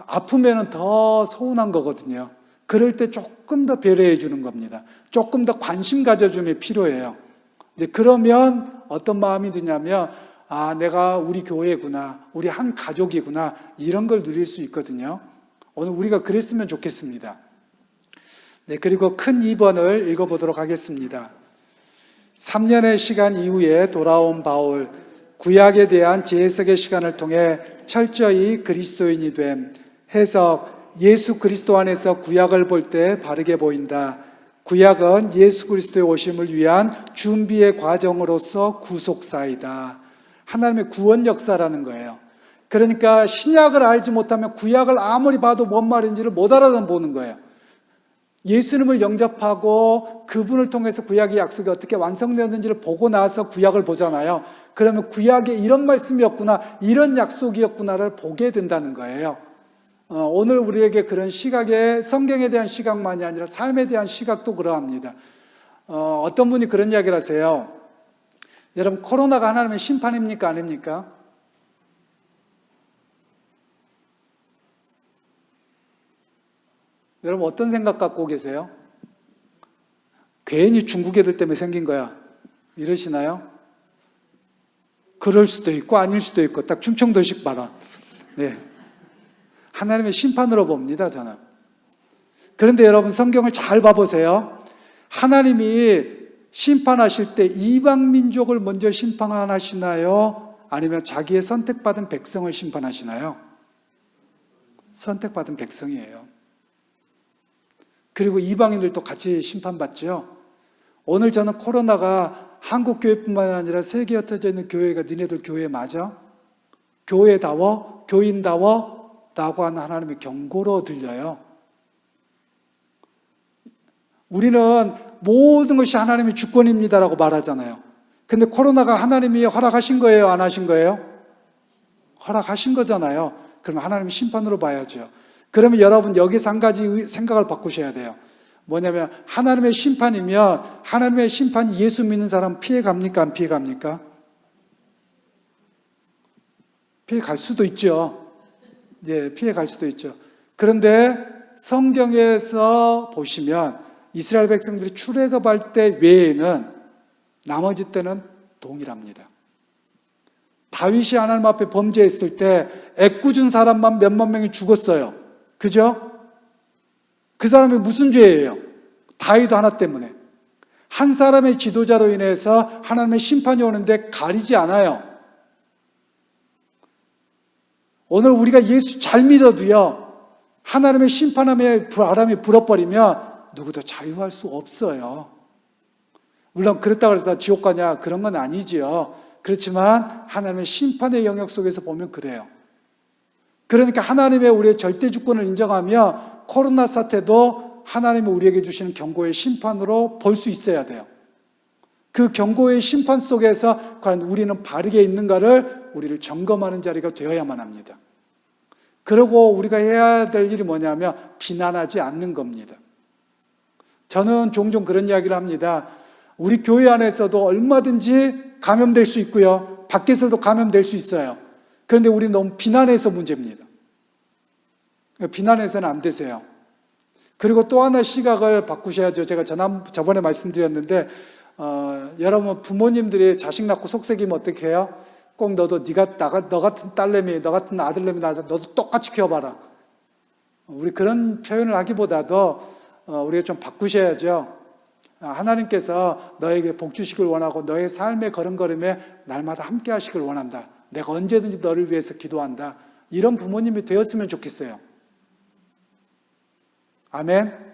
A: 아프면 더 서운한 거거든요. 그럴 때 조금 더 배려해 주는 겁니다. 조금 더 관심 가져줌이 필요해요. 이제 그러면 어떤 마음이 드냐면 아, 내가 우리 교회구나, 우리 한 가족이구나 이런 걸 누릴 수 있거든요. 오늘 우리가 그랬으면 좋겠습니다. 네, 그리고 큰 2번을 읽어보도록 하겠습니다. 3년의 시간 이후에 돌아온 바울, 구약에 대한 재해석의 시간을 통해 철저히 그리스도인이 됨. 해석, 예수 그리스도 안에서 구약을 볼 때 바르게 보인다. 구약은 예수 그리스도의 오심을 위한 준비의 과정으로서 구속사이다. 하나님의 구원 역사라는 거예요. 그러니까 신약을 알지 못하면 구약을 아무리 봐도 뭔 말인지를 못 알아보는 거예요. 예수님을 영접하고 그분을 통해서 구약의 약속이 어떻게 완성되었는지를 보고 나서 구약을 보잖아요. 그러면 구약에 이런 말씀이었구나, 이런 약속이었구나를 보게 된다는 거예요. 오늘 우리에게 그런 시각에 성경에 대한 시각만이 아니라 삶에 대한 시각도 그러합니다. 어떤 분이 그런 이야기를 하세요. 여러분, 코로나가 하나님의 심판입니까? 아닙니까? 여러분 어떤 생각 갖고 계세요? 괜히 중국 애들 때문에 생긴 거야 이러시나요? 그럴 수도 있고 아닐 수도 있고 딱 충청도식 발언. 네. 하나님의 심판으로 봅니다 저는. 그런데 여러분 성경을 잘 봐보세요. 하나님이 심판하실 때 이방 민족을 먼저 심판하시나요? 아니면 자기의 선택받은 백성을 심판하시나요? 선택받은 백성이에요. 그리고 이방인들도 같이 심판받죠. 오늘 저는 코로나가 한국 교회뿐만 아니라 세계에 흩어져 있는 교회가 니네들 교회 맞아? 교회다워? 교인다워? 라고 하는 하나님의 경고로 들려요. 우리는 모든 것이 하나님의 주권입니다라고 말하잖아요. 근데 코로나가 하나님이 허락하신 거예요? 안 하신 거예요? 허락하신 거잖아요. 그럼 하나님의 심판으로 봐야죠. 그러면 여러분 여기서 한 가지 생각을 바꾸셔야 돼요. 뭐냐면 하나님의 심판이면 하나님의 심판이 예수 믿는 사람 피해갑니까? 안 피해갑니까? 피해갈 수도 있죠. 예, 피해갈 수도 있죠. 그런데 성경에서 보시면 이스라엘 백성들이 출애굽할 때 외에는 나머지 때는 동일합니다. 다윗이 하나님 앞에 범죄했을 때 애꿎은 사람만 몇만 명이 죽었어요. 그죠? 그 사람이 무슨 죄예요? 다윗 하나 때문에. 한 사람의 지도자로 인해서 하나님의 심판이 오는데 가리지 않아요. 오늘 우리가 예수 잘 믿어도요, 하나님의 심판함에 바람이 불어버리면 누구도 자유할 수 없어요. 물론 그렇다고 해서 지옥 가냐 그런 건 아니지요. 그렇지만 하나님의 심판의 영역 속에서 보면 그래요. 그러니까 하나님의 우리의 절대 주권을 인정하며 코로나 사태도 하나님이 우리에게 주시는 경고의 심판으로 볼 수 있어야 돼요. 그 경고의 심판 속에서 과연 우리는 바르게 있는가를 우리를 점검하는 자리가 되어야만 합니다. 그리고 우리가 해야 될 일이 뭐냐면 비난하지 않는 겁니다. 저는 종종 그런 이야기를 합니다. 우리 교회 안에서도 얼마든지 감염될 수 있고요. 밖에서도 감염될 수 있어요. 그런데 우리 너무 비난해서 문제입니다. 비난해서는 안 되세요. 그리고 또 하나 시각을 바꾸셔야죠. 제가 저번에 말씀드렸는데 여러분 부모님들이 자식 낳고 속썩이면 어떻게 해요? 꼭 너도 너 같은 딸내미, 너 같은 아들내미 낳아서 너도 똑같이 키워봐라. 우리 그런 표현을 하기보다도 우리가 좀 바꾸셔야죠. 하나님께서 너에게 복 주시길 원하고 너의 삶의 걸음걸음에 날마다 함께 하시길 원한다. 내가 언제든지 너를 위해서 기도한다. 이런 부모님이 되었으면 좋겠어요. 아멘.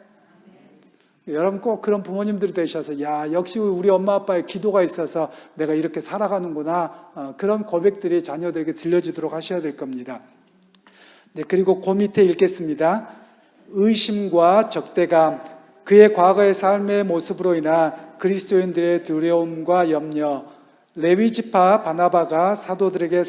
A: 여러분 꼭 그런 부모님들이 되셔서 역시 우리 엄마 아빠의 기도가 있어서 내가 이렇게 살아가는구나. 그런 고백들이 자녀들에게 들려지도록 하셔야 될 겁니다. 네, 그리고 그 밑에 읽겠습니다. 의심과 적대감, 그의 과거의 삶의 모습으로 인한 그리스도인들의 두려움과 염려, 레위 지파 바나바가 사도들에게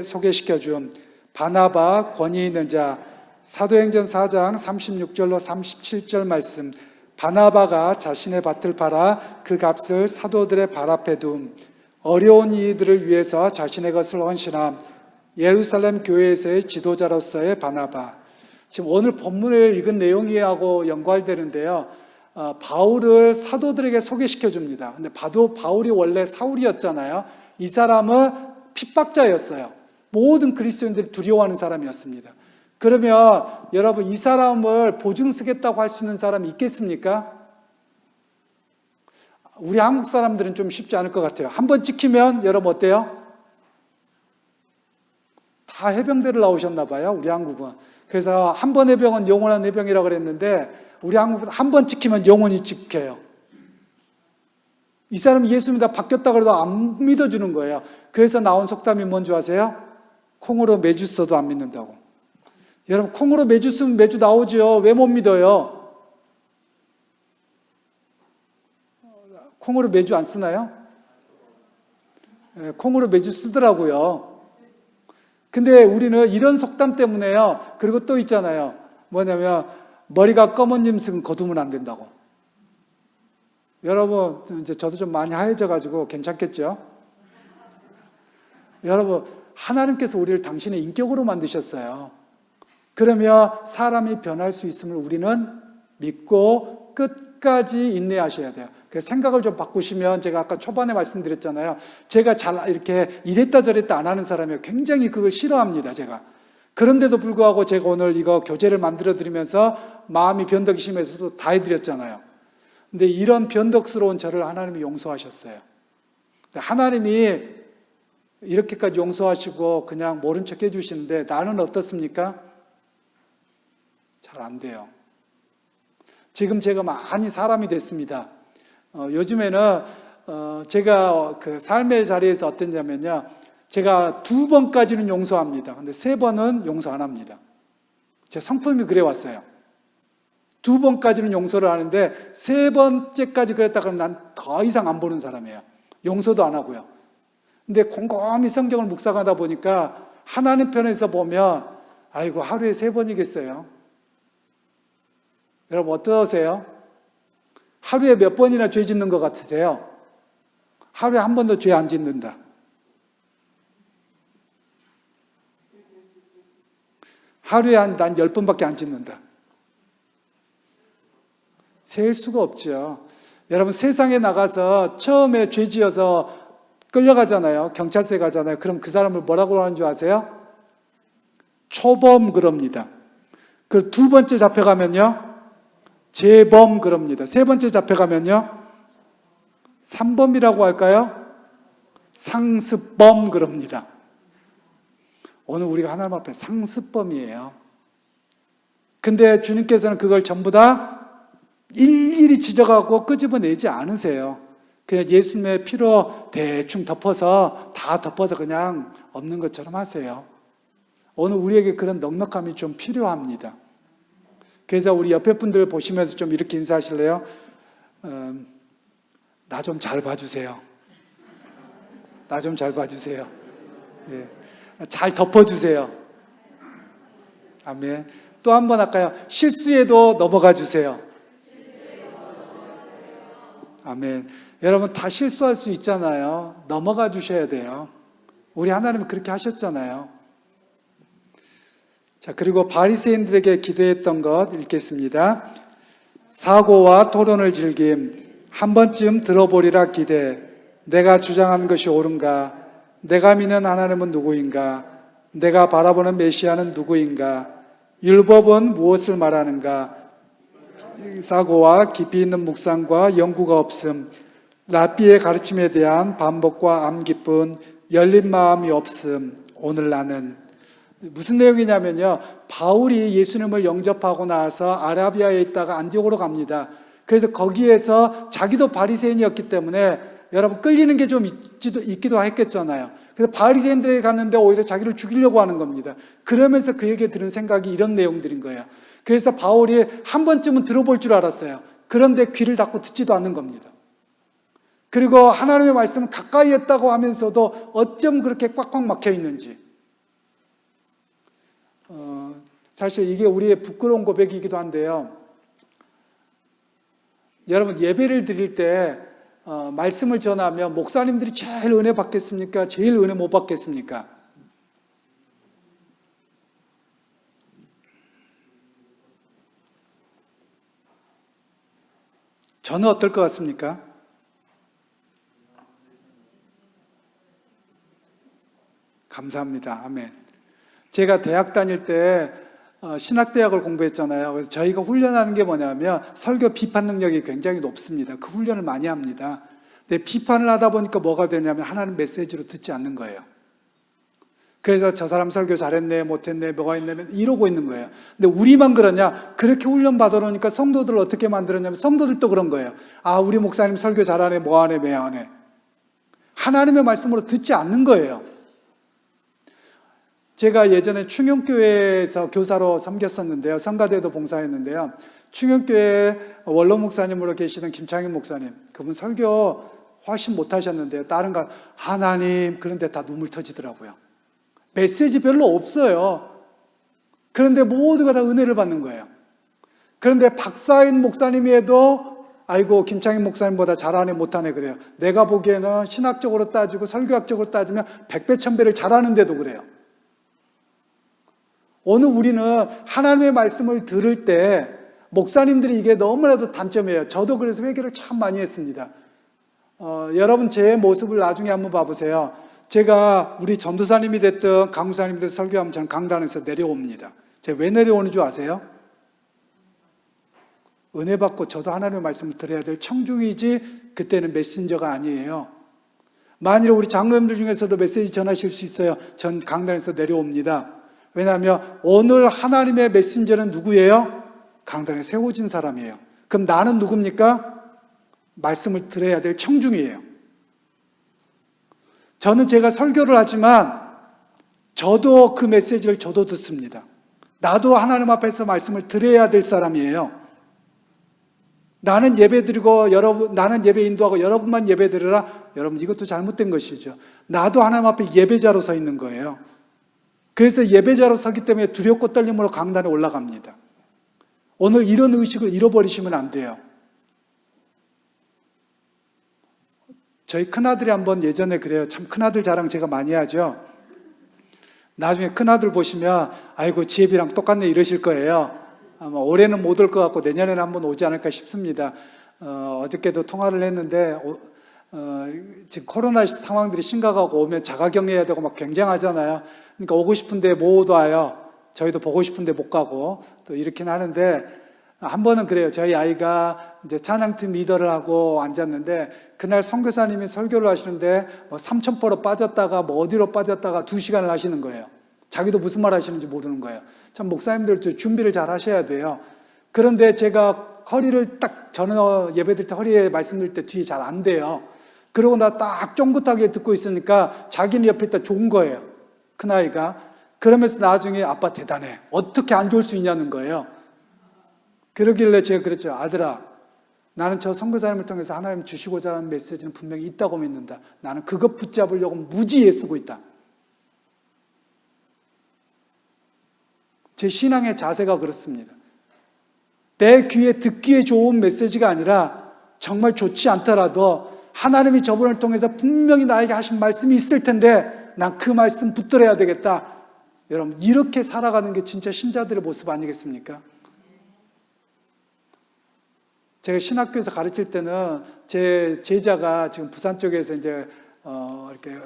A: 소개시켜준 바나바 권위 있는 자, 사도행전 4장 36절로 37절 말씀, 바나바가 자신의 밭을 팔아 그 값을 사도들의 발 앞에 둠, 어려운 이들을 위해서 자신의 것을 헌신함, 예루살렘 교회에서의 지도자로서의 바나바. 지금 오늘 본문을 읽은 내용이하고 연관되는데요. 바울을 사도들에게 소개시켜 줍니다. 근데 바울이 원래 사울이었잖아요. 이 사람은 핍박자였어요. 모든 그리스도인들이 두려워하는 사람이었습니다. 그러면 여러분 이 사람을 보증 쓰겠다고 할 수 있는 사람이 있겠습니까? 우리 한국 사람들은 좀 쉽지 않을 것 같아요. 한번 찍히면 여러분 어때요? 다 해병대를 나오셨나 봐요. 우리 한국은. 그래서 한 번 해병은 영원한 해병이라고 그랬는데 우리 한국은 한 번 찍히면 영원히 찍혀요. 이 사람이 예수 믿다 바뀌었다 그래도 안 믿어주는 거예요. 그래서 나온 속담이 뭔지 아세요? 콩으로 매주 써도 안 믿는다고. 여러분 콩으로 매주 쓰면 매주 나오죠. 왜 못 믿어요? 콩으로 매주 안 쓰나요? 콩으로 매주 쓰더라고요. 근데 우리는 이런 속담 때문에요. 그리고 또 있잖아요. 뭐냐면 머리가 검은 짐승은 거두면 안 된다고. 여러분 이제 저도 좀 많이 하얘져 가지고 괜찮겠죠? 여러분 하나님께서 우리를 당신의 인격으로 만드셨어요. 그러면 사람이 변할 수 있음을 우리는 믿고 끝까지 인내하셔야 돼요. 그래서 생각을 좀 바꾸시면 제가 아까 초반에 말씀드렸잖아요. 제가 잘 이렇게 이랬다 저랬다 안 하는 사람이에요. 굉장히 그걸 싫어합니다. 제가. 그런데도 불구하고 제가 오늘 이거 교재를 만들어 드리면서 마음이 변덕이 심해서도 다 해드렸잖아요. 근데 이런 변덕스러운 저를 하나님이 용서하셨어요. 하나님이 이렇게까지 용서하시고 그냥 모른 척 해주시는데 나는 어떻습니까? 잘 안 돼요. 지금 제가 많이 사람이 됐습니다. 요즘에는 제가 그 삶의 자리에서 어땠냐면요. 제가 2번까지는 용서합니다. 근데 3번은 용서 안 합니다. 제 성품이 그래 왔어요. 2번까지는 용서를 하는데 3번째까지 그랬다 그러면 난 더 이상 안 보는 사람이에요. 용서도 안 하고요. 근데 곰곰이 성경을 묵상하다 보니까 하나님 편에서 보면 아이고 하루에 3번이겠어요. 여러분 어떠세요? 하루에 몇 번이나 죄 짓는 것 같으세요? 하루에 한 번도 죄 안 짓는다. 하루에 난 10번밖에 안 짓는다. 셀 수가 없죠. 여러분 세상에 나가서 처음에 죄 지어서 끌려가잖아요. 경찰서에 가잖아요. 그럼 그 사람을 뭐라고 하는 줄 아세요? 초범 그럽니다. 그 2번째 잡혀가면요. 재범 그럽니다. 3번째 잡혀가면요. 3범이라고 할까요? 상습범 그럽니다. 오늘 우리가 하나님 앞에 상습범이에요. 근데 주님께서는 그걸 전부 다 일일이 지적하고 끄집어내지 않으세요. 그냥 예수님의 피로 대충 덮어서 다 덮어서 그냥 없는 것처럼 하세요. 오늘 우리에게 그런 넉넉함이 좀 필요합니다. 그래서 우리 옆에 분들 보시면서 좀 이렇게 인사하실래요? 나 좀 잘 봐주세요. 나 좀 잘 봐주세요. 예. 잘 덮어주세요. 아멘. 또 한 번 할까요? 실수에도 넘어가 주세요. 아멘. 여러분 다 실수할 수 있잖아요. 넘어가 주셔야 돼요. 우리 하나님은 그렇게 하셨잖아요. 자, 그리고 바리새인들에게 기대했던 것 읽겠습니다. 사고와 토론을 즐김, 한 번쯤 들어보리라 기대. 내가 주장하는 것이 옳은가? 내가 믿는 하나님은 누구인가? 내가 바라보는 메시아는 누구인가? 율법은 무엇을 말하는가? 사고와 깊이 있는 묵상과 연구가 없음, 랍비의 가르침에 대한 반복과 암기뿐 열린 마음이 없음. 오늘 나는 무슨 내용이냐면요, 바울이 예수님을 영접하고 나서 아라비아에 있다가 안디옥으로 갑니다. 그래서 거기에서 자기도 바리새인이었기 때문에 여러분 끌리는 게 좀 있기도 했겠잖아요. 그래서 바리새인들에게 갔는데 오히려 자기를 죽이려고 하는 겁니다. 그러면서 그에게 들은 생각이 이런 내용들인 거예요. 그래서 바울이 한 번쯤은 들어볼 줄 알았어요. 그런데 귀를 닫고 듣지도 않는 겁니다. 그리고 하나님의 말씀은 가까이 했다고 하면서도 어쩜 그렇게 꽉꽉 막혀 있는지. 사실 이게 우리의 부끄러운 고백이기도 한데요. 여러분 예배를 드릴 때 말씀을 전하면 목사님들이 제일 은혜 받겠습니까? 제일 은혜 못 받겠습니까? 저는 어떨 것 같습니까? 감사합니다. 아멘. 제가 대학 다닐 때 신학대학을 공부했잖아요. 그래서 저희가 훈련하는 게 뭐냐면 설교 비판 능력이 굉장히 높습니다. 그 훈련을 많이 합니다. 근데 비판을 하다 보니까 뭐가 되냐면 하나님 메시지로 듣지 않는 거예요. 그래서 저 사람 설교 잘했네, 못했네, 뭐가 있네 이러고 있는 거예요. 근데 우리만 그러냐? 그렇게 훈련 받아놓으니까 성도들을 어떻게 만들었냐면 성도들도 그런 거예요. 아, 우리 목사님 설교 잘하네, 뭐하네, 매하네. 하나님의 말씀으로 듣지 않는 거예요. 제가 예전에 충영교회에서 교사로 섬겼었는데요. 성가대도 봉사했는데요. 충영교회 원로 목사님으로 계시는 김창인 목사님, 그분 설교 훨씬 못하셨는데요. 다른 거 하나님 그런데 다 눈물 터지더라고요. 메시지 별로 없어요. 그런데 모두가 다 은혜를 받는 거예요. 그런데 박사인 목사님이 해도 아이고 김창인 목사님보다 잘하네 못하네 그래요. 내가 보기에는 신학적으로 따지고 설교학적으로 따지면 100배 1000배를 잘하는데도 그래요. 오늘 우리는 하나님의 말씀을 들을 때 목사님들이 이게 너무나도 단점이에요. 저도 그래서 회개를 참 많이 했습니다. 여러분 제 모습을 나중에 한번 봐보세요. 제가 우리 전도사님이 됐든 강사님이 됐든 설교하면 저는 강단에서 내려옵니다. 제가 왜 내려오는 줄 아세요? 은혜 받고 저도 하나님의 말씀을 들어야 될 청중이지 그때는 메신저가 아니에요. 만일 우리 장로님들 중에서도 메시지 전하실 수 있어요. 전 강단에서 내려옵니다. 왜냐하면 오늘 하나님의 메신저는 누구예요? 강단에 세워진 사람이에요. 그럼 나는 누굽니까? 말씀을 들어야 될 청중이에요. 저는 제가 설교를 하지만 저도 그 메시지를 저도 듣습니다. 나도 하나님 앞에서 말씀을 들어야 될 사람이에요. 나는 예배 드리고 나는 예배 인도하고 여러분만 예배 드리라. 여러분 이것도 잘못된 것이죠. 나도 하나님 앞에 예배자로 서 있는 거예요. 그래서 예배자로 서기 때문에 두렵고 떨림으로 강단에 올라갑니다. 오늘 이런 의식을 잃어버리시면 안 돼요. 저희 큰아들이 한번 예전에 그래요. 참 큰아들 자랑 제가 많이 하죠. 나중에 큰아들 보시면 아이고 지혜비랑 똑같네 이러실 거예요. 아마 올해는 못 올 것 같고 내년에는 한번 오지 않을까 싶습니다. 어저께도 통화를 했는데 지금 코로나 상황들이 심각하고 오면 자가격리해야 되고 막 굉장하잖아요. 그러니까 오고 싶은데 못 와요. 저희도 보고 싶은데 못 가고 또 이렇긴 하는데 한 번은 그래요. 저희 아이가 이제 찬양팀 리더를 하고 앉았는데 그날 선교사님이 설교를 하시는데 뭐 삼천포로 빠졌다가 뭐 어디로 빠졌다가 2시간을 하시는 거예요. 자기도 무슨 말 하시는지 모르는 거예요. 참 목사님들도 준비를 잘 하셔야 돼요. 그런데 제가 허리를 딱 저는 예배 드릴 때 허리에 말씀드릴 때 뒤에 잘 안 돼요. 그러고 나 딱 쫑긋하게 듣고 있으니까 자기는 옆에 있다 좋은 거예요. 큰아이가. 그러면서 나중에 아빠 대단해. 어떻게 안 좋을 수 있냐는 거예요. 그러길래 제가 그랬죠. 아들아, 나는 저 선교사님을 통해서 하나님 주시고자 하는 메시지는 분명히 있다고 믿는다. 나는 그것 붙잡으려고 무지 애쓰고 있다. 제 신앙의 자세가 그렇습니다. 내 귀에 듣기에 좋은 메시지가 아니라 정말 좋지 않더라도 하나님이 저분을 통해서 분명히 나에게 하신 말씀이 있을 텐데 난 그 말씀 붙들어야 되겠다. 여러분, 이렇게 살아가는 게 진짜 신자들의 모습 아니겠습니까? 제가 신학교에서 가르칠 때는 제 제자가 지금 부산 쪽에서 이제 이렇게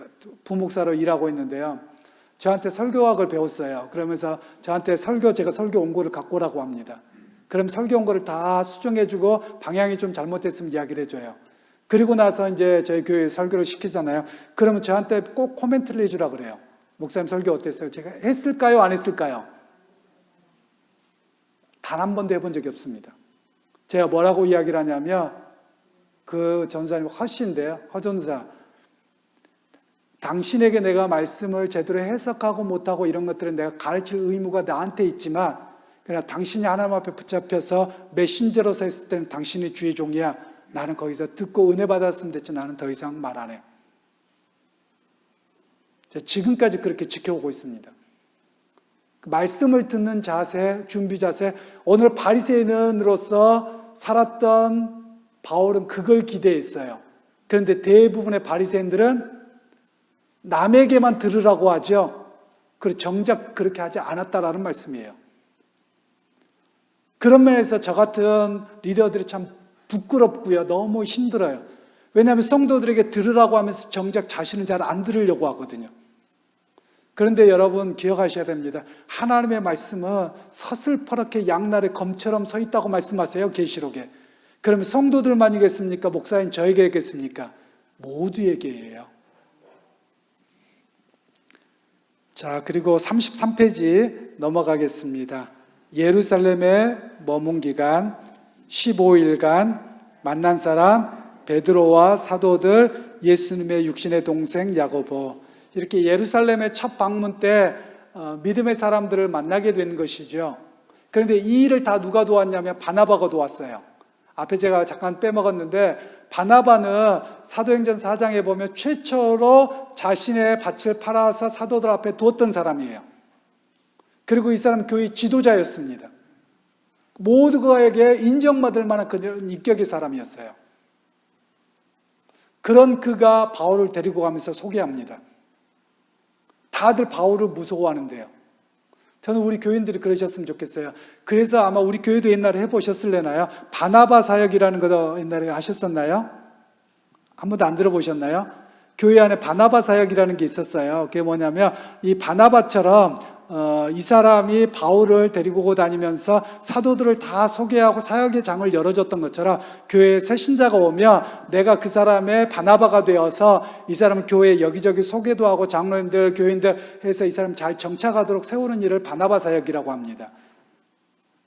A: 부목사로 일하고 있는데요. 저한테 설교학을 배웠어요. 그러면서 저한테 제가 설교 원고를 갖고 오라고 합니다. 그럼 설교 원고를 다 수정해주고 방향이 좀 잘못됐으면 이야기를 해줘요. 그리고 나서 이제 저희 교회 설교를 시키잖아요. 그러면 저한테 꼭 코멘트를 해주라 그래요. 목사님 설교 어땠어요? 제가 했을까요? 안 했을까요? 단 한 번도 해본 적이 없습니다. 제가 뭐라고 이야기를 하냐면 그 전사님 허씨인데요. 허전사. 당신에게 내가 말씀을 제대로 해석하고 못하고 이런 것들은 내가 가르칠 의무가 나한테 있지만 그러나 당신이 하나님 앞에 붙잡혀서 메신저로서 했을 때는 당신이 주의 종이야. 나는 거기서 듣고 은혜 받았으면 됐지 나는 더 이상 말 안 해. 제가 지금까지 그렇게 지켜오고 있습니다. 말씀을 듣는 자세, 준비 자세, 오늘 바리새인으로서 살았던 바울은 그걸 기대했어요. 그런데 대부분의 바리새인들은 남에게만 들으라고 하죠. 그리고 정작 그렇게 하지 않았다라는 말씀이에요. 그런 면에서 저 같은 리더들이 참 부끄럽고요. 너무 힘들어요. 왜냐하면 성도들에게 들으라고 하면서 정작 자신은 잘 안 들으려고 하거든요. 그런데 여러분 기억하셔야 됩니다. 하나님의 말씀은 서슬퍼렇게 양날의 검처럼 서 있다고 말씀하세요. 계시록에. 그러면 성도들만이겠습니까? 목사인 저에게겠습니까? 모두에게예요. 자, 그리고 33페이지 넘어가겠습니다. 예루살렘에 머문 기간 15일간 만난 사람 베드로와 사도들, 예수님의 육신의 동생 야고보. 이렇게 예루살렘의 첫 방문 때 믿음의 사람들을 만나게 된 것이죠. 그런데 이 일을 다 누가 도왔냐면 바나바가 도왔어요. 앞에 제가 잠깐 빼먹었는데 바나바는 사도행전 4장에 보면 최초로 자신의 밭을 팔아서 사도들 앞에 두었던 사람이에요. 그리고 이 사람은 교회 지도자였습니다. 모두에게 인정받을 만한 그런 인격의 사람이었어요. 그런 그가 바울을 데리고 가면서 소개합니다. 다들 바울을 무서워하는데요. 저는 우리 교인들이 그러셨으면 좋겠어요. 그래서 아마 우리 교회도 옛날에 해보셨을래나요? 바나바 사역이라는 거 옛날에 하셨었나요? 한 번도 안 들어보셨나요? 교회 안에 바나바 사역이라는 게 있었어요. 그게 뭐냐면 이 바나바처럼 이 사람이 바울을 데리고 다니면서 사도들을 다 소개하고 사역의 장을 열어줬던 것처럼 교회에 새 신자가 오면 내가 그 사람의 바나바가 되어서 이 사람을 교회에 여기저기 소개도 하고 장로님들, 교인들 해서 이 사람 잘 정착하도록 세우는 일을 바나바 사역이라고 합니다.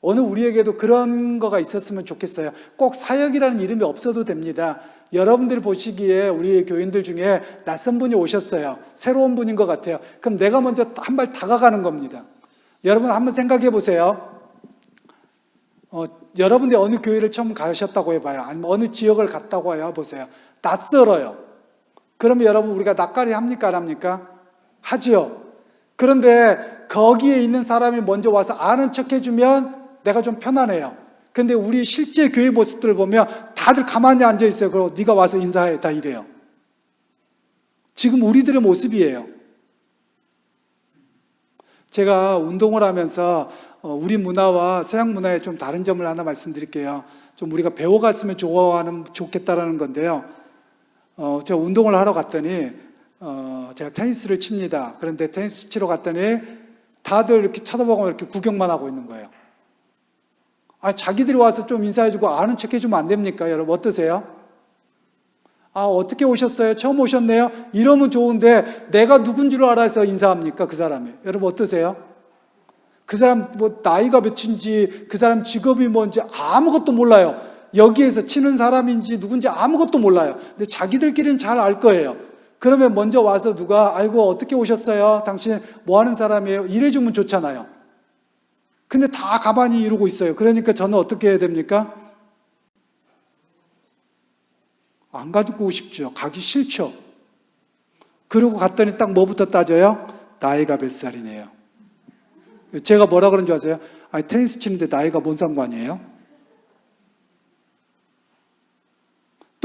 A: 오늘 우리에게도 그런 거가 있었으면 좋겠어요. 꼭 사역이라는 이름이 없어도 됩니다. 여러분들이 보시기에 우리 교인들 중에 낯선 분이 오셨어요. 새로운 분인 것 같아요. 그럼 내가 먼저 한 발 다가가는 겁니다. 여러분 한번 생각해 보세요. 여러분들이 어느 교회를 처음 가셨다고 해봐요. 아니면 어느 지역을 갔다고 해보세요. 낯설어요. 그러면 여러분 우리가 낯가리 합니까? 안 합니까? 하지요. 그런데 거기에 있는 사람이 먼저 와서 아는 척 해주면 내가 좀 편안해요. 근데 우리 실제 교회 모습들을 보면 다들 가만히 앉아 있어요. 그리고 네가 와서 인사해. 다 이래요. 지금 우리들의 모습이에요. 제가 운동을 하면서 우리 문화와 서양 문화의 좀 다른 점을 하나 말씀드릴게요. 좀 우리가 배워갔으면 좋겠다라는 건데요. 제가 운동을 하러 갔더니 제가 테니스를 칩니다. 그런데 테니스 치러 갔더니 다들 이렇게 쳐다보고 이렇게 구경만 하고 있는 거예요. 자기들이 와서 좀 인사해주고 아는 척 해주면 안 됩니까? 여러분 어떠세요? 어떻게 오셨어요? 처음 오셨네요? 이러면 좋은데 내가 누군 줄 알아서 인사합니까? 그 사람이. 여러분 어떠세요? 그 사람 뭐 나이가 몇인지 그 사람 직업이 뭔지 아무것도 몰라요. 여기에서 치는 사람인지 누군지 아무것도 몰라요. 근데 자기들끼리는 잘 알 거예요. 그러면 먼저 와서 누가 아이고 어떻게 오셨어요? 당신 뭐 하는 사람이에요? 이래주면 좋잖아요. 근데 다 가만히 이러고 있어요. 그러니까 저는 어떻게 해야 됩니까? 안 가지고 싶죠. 가기 싫죠. 그러고 갔더니 딱 뭐부터 따져요? 나이가 몇 살이네요. 제가 뭐라 그런 줄 아세요? 테니스 치는데 나이가 뭔 상관이에요?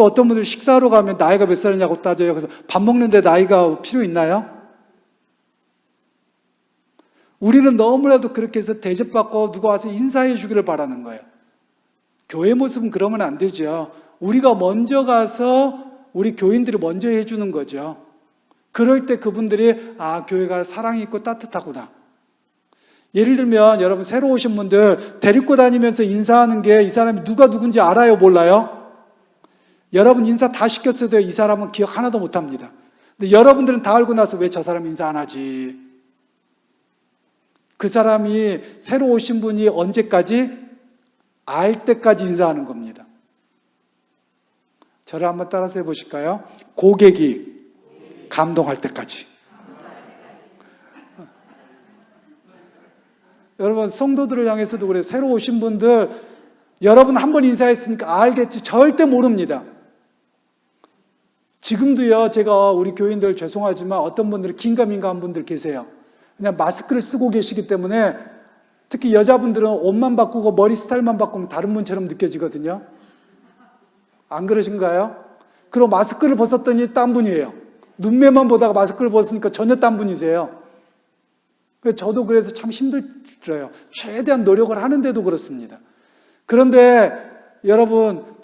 A: 또 어떤 분들 식사하러 가면 나이가 몇 살이냐고 따져요. 그래서 밥 먹는데 나이가 필요 있나요? 우리는 너무나도 그렇게 해서 대접받고 누가 와서 인사해 주기를 바라는 거예요. 교회 모습은 그러면 안 되죠. 우리가 먼저 가서 우리 교인들이 먼저 해주는 거죠. 그럴 때 그분들이 교회가 사랑이 있고 따뜻하구나. 예를 들면 여러분 새로 오신 분들 데리고 다니면서 인사하는 게 이 사람이 누가 누군지 알아요? 몰라요? 여러분 인사 다 시켰어도 이 사람은 기억 하나도 못합니다. 근데 여러분들은 다 알고 나서 왜 저 사람 인사 안 하지? 그 사람이 새로 오신 분이 언제까지? 알 때까지 인사하는 겁니다. 저를 한번 따라서 해보실까요? 고객이 감동할 때까지. 여러분 성도들을 향해서도 그래요. 새로 오신 분들 여러분 한 번 인사했으니까 알겠지. 절대 모릅니다. 지금도요, 제가 우리 교인들 죄송하지만 어떤 분들은 긴가민가한 분들 계세요. 그냥 마스크를 쓰고 계시기 때문에 특히 여자분들은 옷만 바꾸고 머리 스타일만 바꾸면 다른 분처럼 느껴지거든요. 안 그러신가요? 그리고 마스크를 벗었더니 딴 분이에요. 눈매만 보다가 마스크를 벗으니까 전혀 딴 분이세요. 저도 그래서 참 힘들어요. 최대한 노력을 하는데도 그렇습니다. 그런데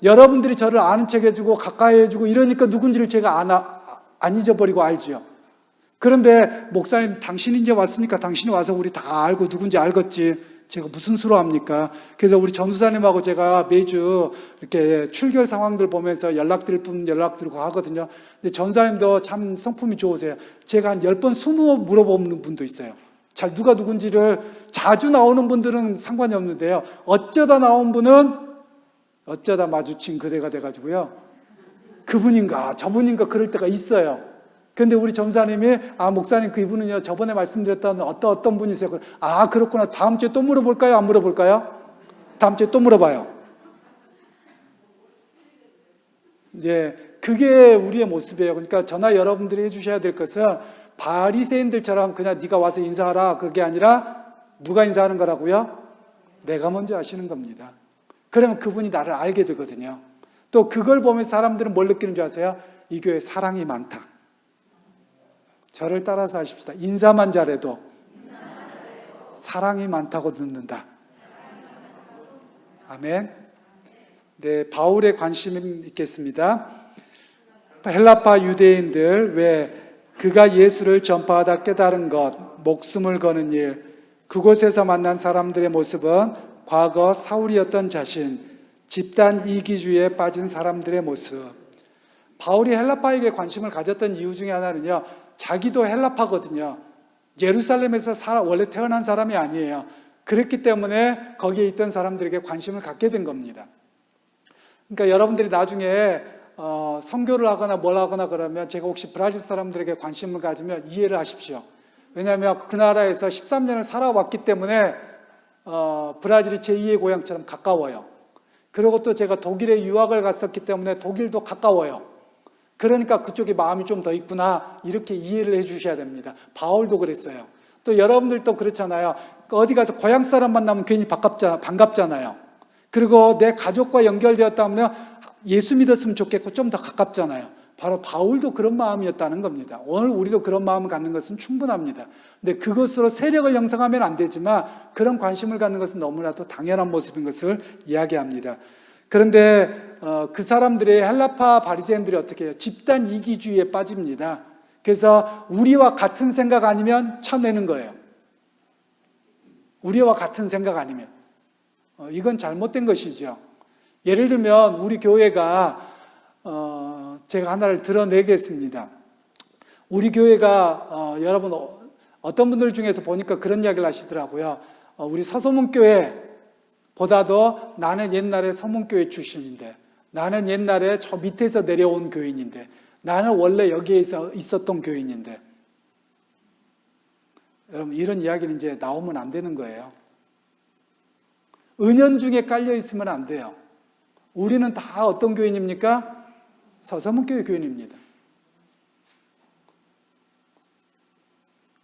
A: 여러분들이 저를 아는 척 해주고 가까이 해주고 이러니까 누군지를 제가 안 잊어버리고 알지요. 그런데 목사님 당신이 이제 왔으니까 당신이 와서 우리 다 알고 누군지 알겠지. 제가 무슨 수로 합니까? 그래서 우리 전수사님하고 제가 매주 이렇게 출결 상황들 보면서 연락드릴 분 연락드리고 하거든요. 근데 전수사님도 참 성품이 좋으세요. 제가 한 10번, 20번 물어보는 분도 있어요. 잘 누가 누군지를 자주 나오는 분들은 상관이 없는데요. 어쩌다 나온 분은 어쩌다 마주친 그대가 돼가지고요. 그분인가 저분인가 그럴 때가 있어요. 그런데 우리 전사님이 목사님 그분은요 저번에 말씀드렸던 어떤 분이세요? 그렇구나. 다음 주에 또 물어볼까요? 안 물어볼까요? 다음 주에 또 물어봐요. 이제 그게 우리의 모습이에요. 그러니까 저나 여러분들이 해주셔야 될 것은 바리새인들처럼 그냥 네가 와서 인사하라 그게 아니라 누가 인사하는 거라고요? 내가 먼저 하시는 겁니다. 그러면 그분이 나를 알게 되거든요. 또 그걸 보면서 사람들은 뭘 느끼는 줄 아세요? 이 교회에 사랑이 많다. 저를 따라서 하십시다. 인사만 잘해도 사랑이 많다고 듣는다. 아멘. 네, 바울의 관심이 있겠습니다. 헬라파 유대인들 왜 그가 예수를 전파하다 깨달은 것, 목숨을 거는 일, 그곳에서 만난 사람들의 모습은 과거 사울이었던 자신, 집단 이기주의에 빠진 사람들의 모습. 바울이 헬라파에게 관심을 가졌던 이유 중에 하나는요, 자기도 헬라파거든요. 예루살렘에서 원래 태어난 사람이 아니에요. 그랬기 때문에 거기에 있던 사람들에게 관심을 갖게 된 겁니다. 그러니까 여러분들이 나중에 선교를 하거나 뭘 하거나 그러면 제가 혹시 브라질 사람들에게 관심을 가지면 이해를 하십시오. 왜냐하면 그 나라에서 13년을 살아왔기 때문에 브라질이 제2의 고향처럼 가까워요. 그리고 또 제가 독일에 유학을 갔었기 때문에 독일도 가까워요. 그러니까 그쪽에 마음이 좀 더 있구나 이렇게 이해를 해 주셔야 됩니다. 바울도 그랬어요. 또 여러분들도 그렇잖아요. 어디 가서 고향 사람 만나면 괜히 반갑잖아요. 그리고 내 가족과 연결되었다면 예수 믿었으면 좋겠고 좀 더 가깝잖아요. 바로 바울도 그런 마음이었다는 겁니다. 오늘 우리도 그런 마음을 갖는 것은 충분합니다. 근데 그것으로 세력을 형성하면 안 되지만 그런 관심을 갖는 것은 너무나도 당연한 모습인 것을 이야기합니다. 그런데 그 사람들의 헬라파 바리새인들이 어떻게 해요? 집단 이기주의에 빠집니다. 그래서 우리와 같은 생각 아니면 쳐내는 거예요. 우리와 같은 생각 아니면 이건 잘못된 것이죠. 예를 들면 우리 교회가 제가 하나를 드러내겠습니다. 우리 교회가 여러분 어떤 분들 중에서 보니까 그런 이야기를 하시더라고요. 우리 서소문교회보다도 나는 옛날에 서문교회 출신인데, 나는 옛날에 저 밑에서 내려온 교인인데, 나는 원래 여기에 있었던 교인인데. 여러분 이런 이야기는 이제 나오면 안 되는 거예요. 은연중에 깔려 있으면 안 돼요. 우리는 다 어떤 교인입니까? 서서문교회 교인입니다.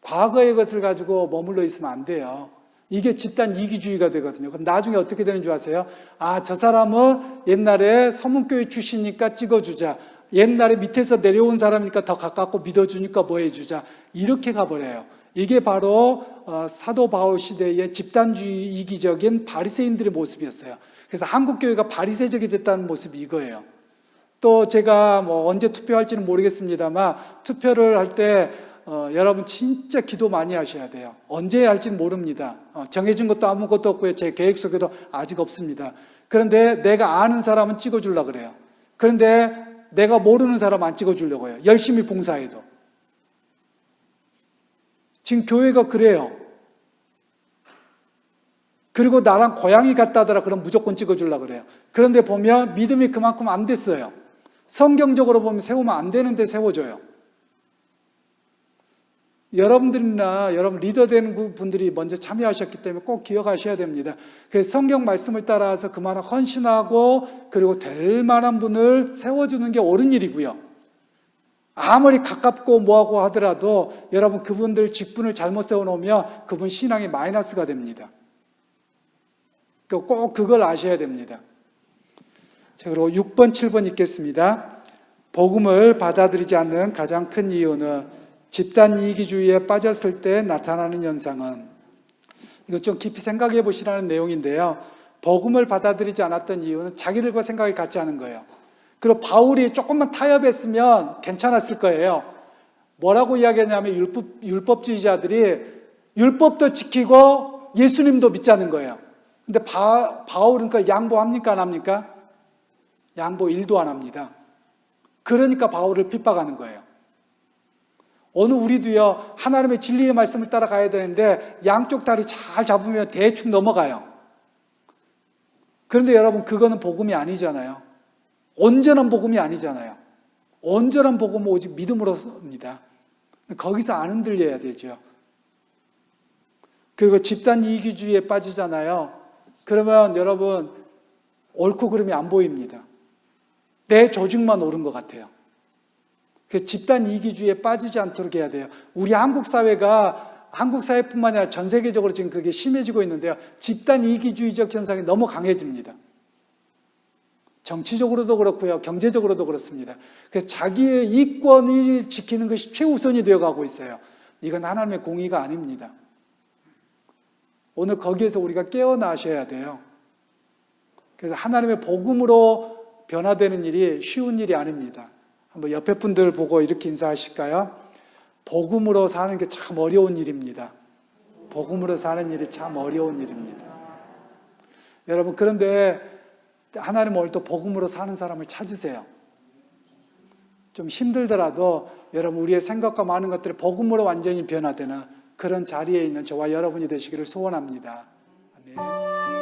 A: 과거의 것을 가지고 머물러 있으면 안 돼요. 이게 집단 이기주의가 되거든요. 그럼 나중에 어떻게 되는 줄 아세요? 아, 저 사람은 옛날에 서문교회 출신이니까 찍어주자. 옛날에 밑에서 내려온 사람이니까 더 가깝고 믿어주니까 뭐 해주자. 이렇게 가버려요. 이게 바로 사도 바울 시대의 집단주의 이기적인 바리새인들의 모습이었어요. 그래서 한국 교회가 바리새적이 됐다는 모습이 이거예요. 또 제가 뭐 언제 투표할지는 모르겠습니다만 투표를 할 때 여러분 진짜 기도 많이 하셔야 돼요. 언제 할지는 모릅니다. 정해진 것도 아무것도 없고요. 제 계획 속에도 아직 없습니다. 그런데 내가 아는 사람은 찍어주려고 그래요. 그런데 내가 모르는 사람 안 찍어주려고 해요. 열심히 봉사해도. 지금 교회가 그래요. 그리고 나랑 고향이 같다더라 그럼 무조건 찍어주려고 그래요. 그런데 보면 믿음이 그만큼 안 됐어요. 성경적으로 보면 세우면 안 되는데 세워줘요. 여러분들이나 여러분 리더 되는 분들이 먼저 참여하셨기 때문에 꼭 기억하셔야 됩니다. 그래서 성경 말씀을 따라서 그만한 헌신하고 그리고 될 만한 분을 세워주는 게 옳은 일이고요. 아무리 가깝고 뭐하고 하더라도 여러분 그분들 직분을 잘못 세워놓으면 그분 신앙이 마이너스가 됩니다. 꼭 그걸 아셔야 됩니다. 자, 그리고 6번, 7번 읽겠습니다. 복음을 받아들이지 않는 가장 큰 이유는 집단 이기주의에 빠졌을 때 나타나는 현상은, 이거 좀 깊이 생각해 보시라는 내용인데요. 복음을 받아들이지 않았던 이유는 자기들과 생각이 같지 않은 거예요. 그리고 바울이 조금만 타협했으면 괜찮았을 거예요. 뭐라고 이야기하냐면 율법주의자들이 율법도 지키고 예수님도 믿자는 거예요. 근데 바울은 그걸 양보합니까 안 합니까? 양보 1도 안 합니다. 그러니까 바울을 핍박하는 거예요. 오늘 우리도요, 하나님의 진리의 말씀을 따라가야 되는데 양쪽 다리 잘 잡으면 대충 넘어가요. 그런데 여러분 그거는 복음이 아니잖아요. 온전한 복음이 아니잖아요. 온전한 복음은 오직 믿음으로입니다. 거기서 안 흔들려야 되죠. 그리고 집단 이기주의에 빠지잖아요. 그러면 여러분 옳고 그름이 안 보입니다. 내 조직만 옳은 것 같아요. 그 집단 이기주의에 빠지지 않도록 해야 돼요. 우리 한국 사회가 한국 사회뿐만 아니라 전 세계적으로 지금 그게 심해지고 있는데요. 집단 이기주의적 현상이 너무 강해집니다. 정치적으로도 그렇고요. 경제적으로도 그렇습니다. 그래서 자기의 이권을 지키는 것이 최우선이 되어가고 있어요. 이건 하나님의 공의가 아닙니다. 오늘 거기에서 우리가 깨어나셔야 돼요. 그래서 하나님의 복음으로 변화되는 일이 쉬운 일이 아닙니다. 한번 옆에 분들 보고 이렇게 인사하실까요? 복음으로 사는 게 참 어려운 일입니다. 복음으로 사는 일이 참 어려운 일입니다. 여러분 그런데 하나님 오늘 또 복음으로 사는 사람을 찾으세요. 좀 힘들더라도 여러분 우리의 생각과 많은 것들이 복음으로 완전히 변화되는 그런 자리에 있는 저와 여러분이 되시기를 소원합니다. 아멘.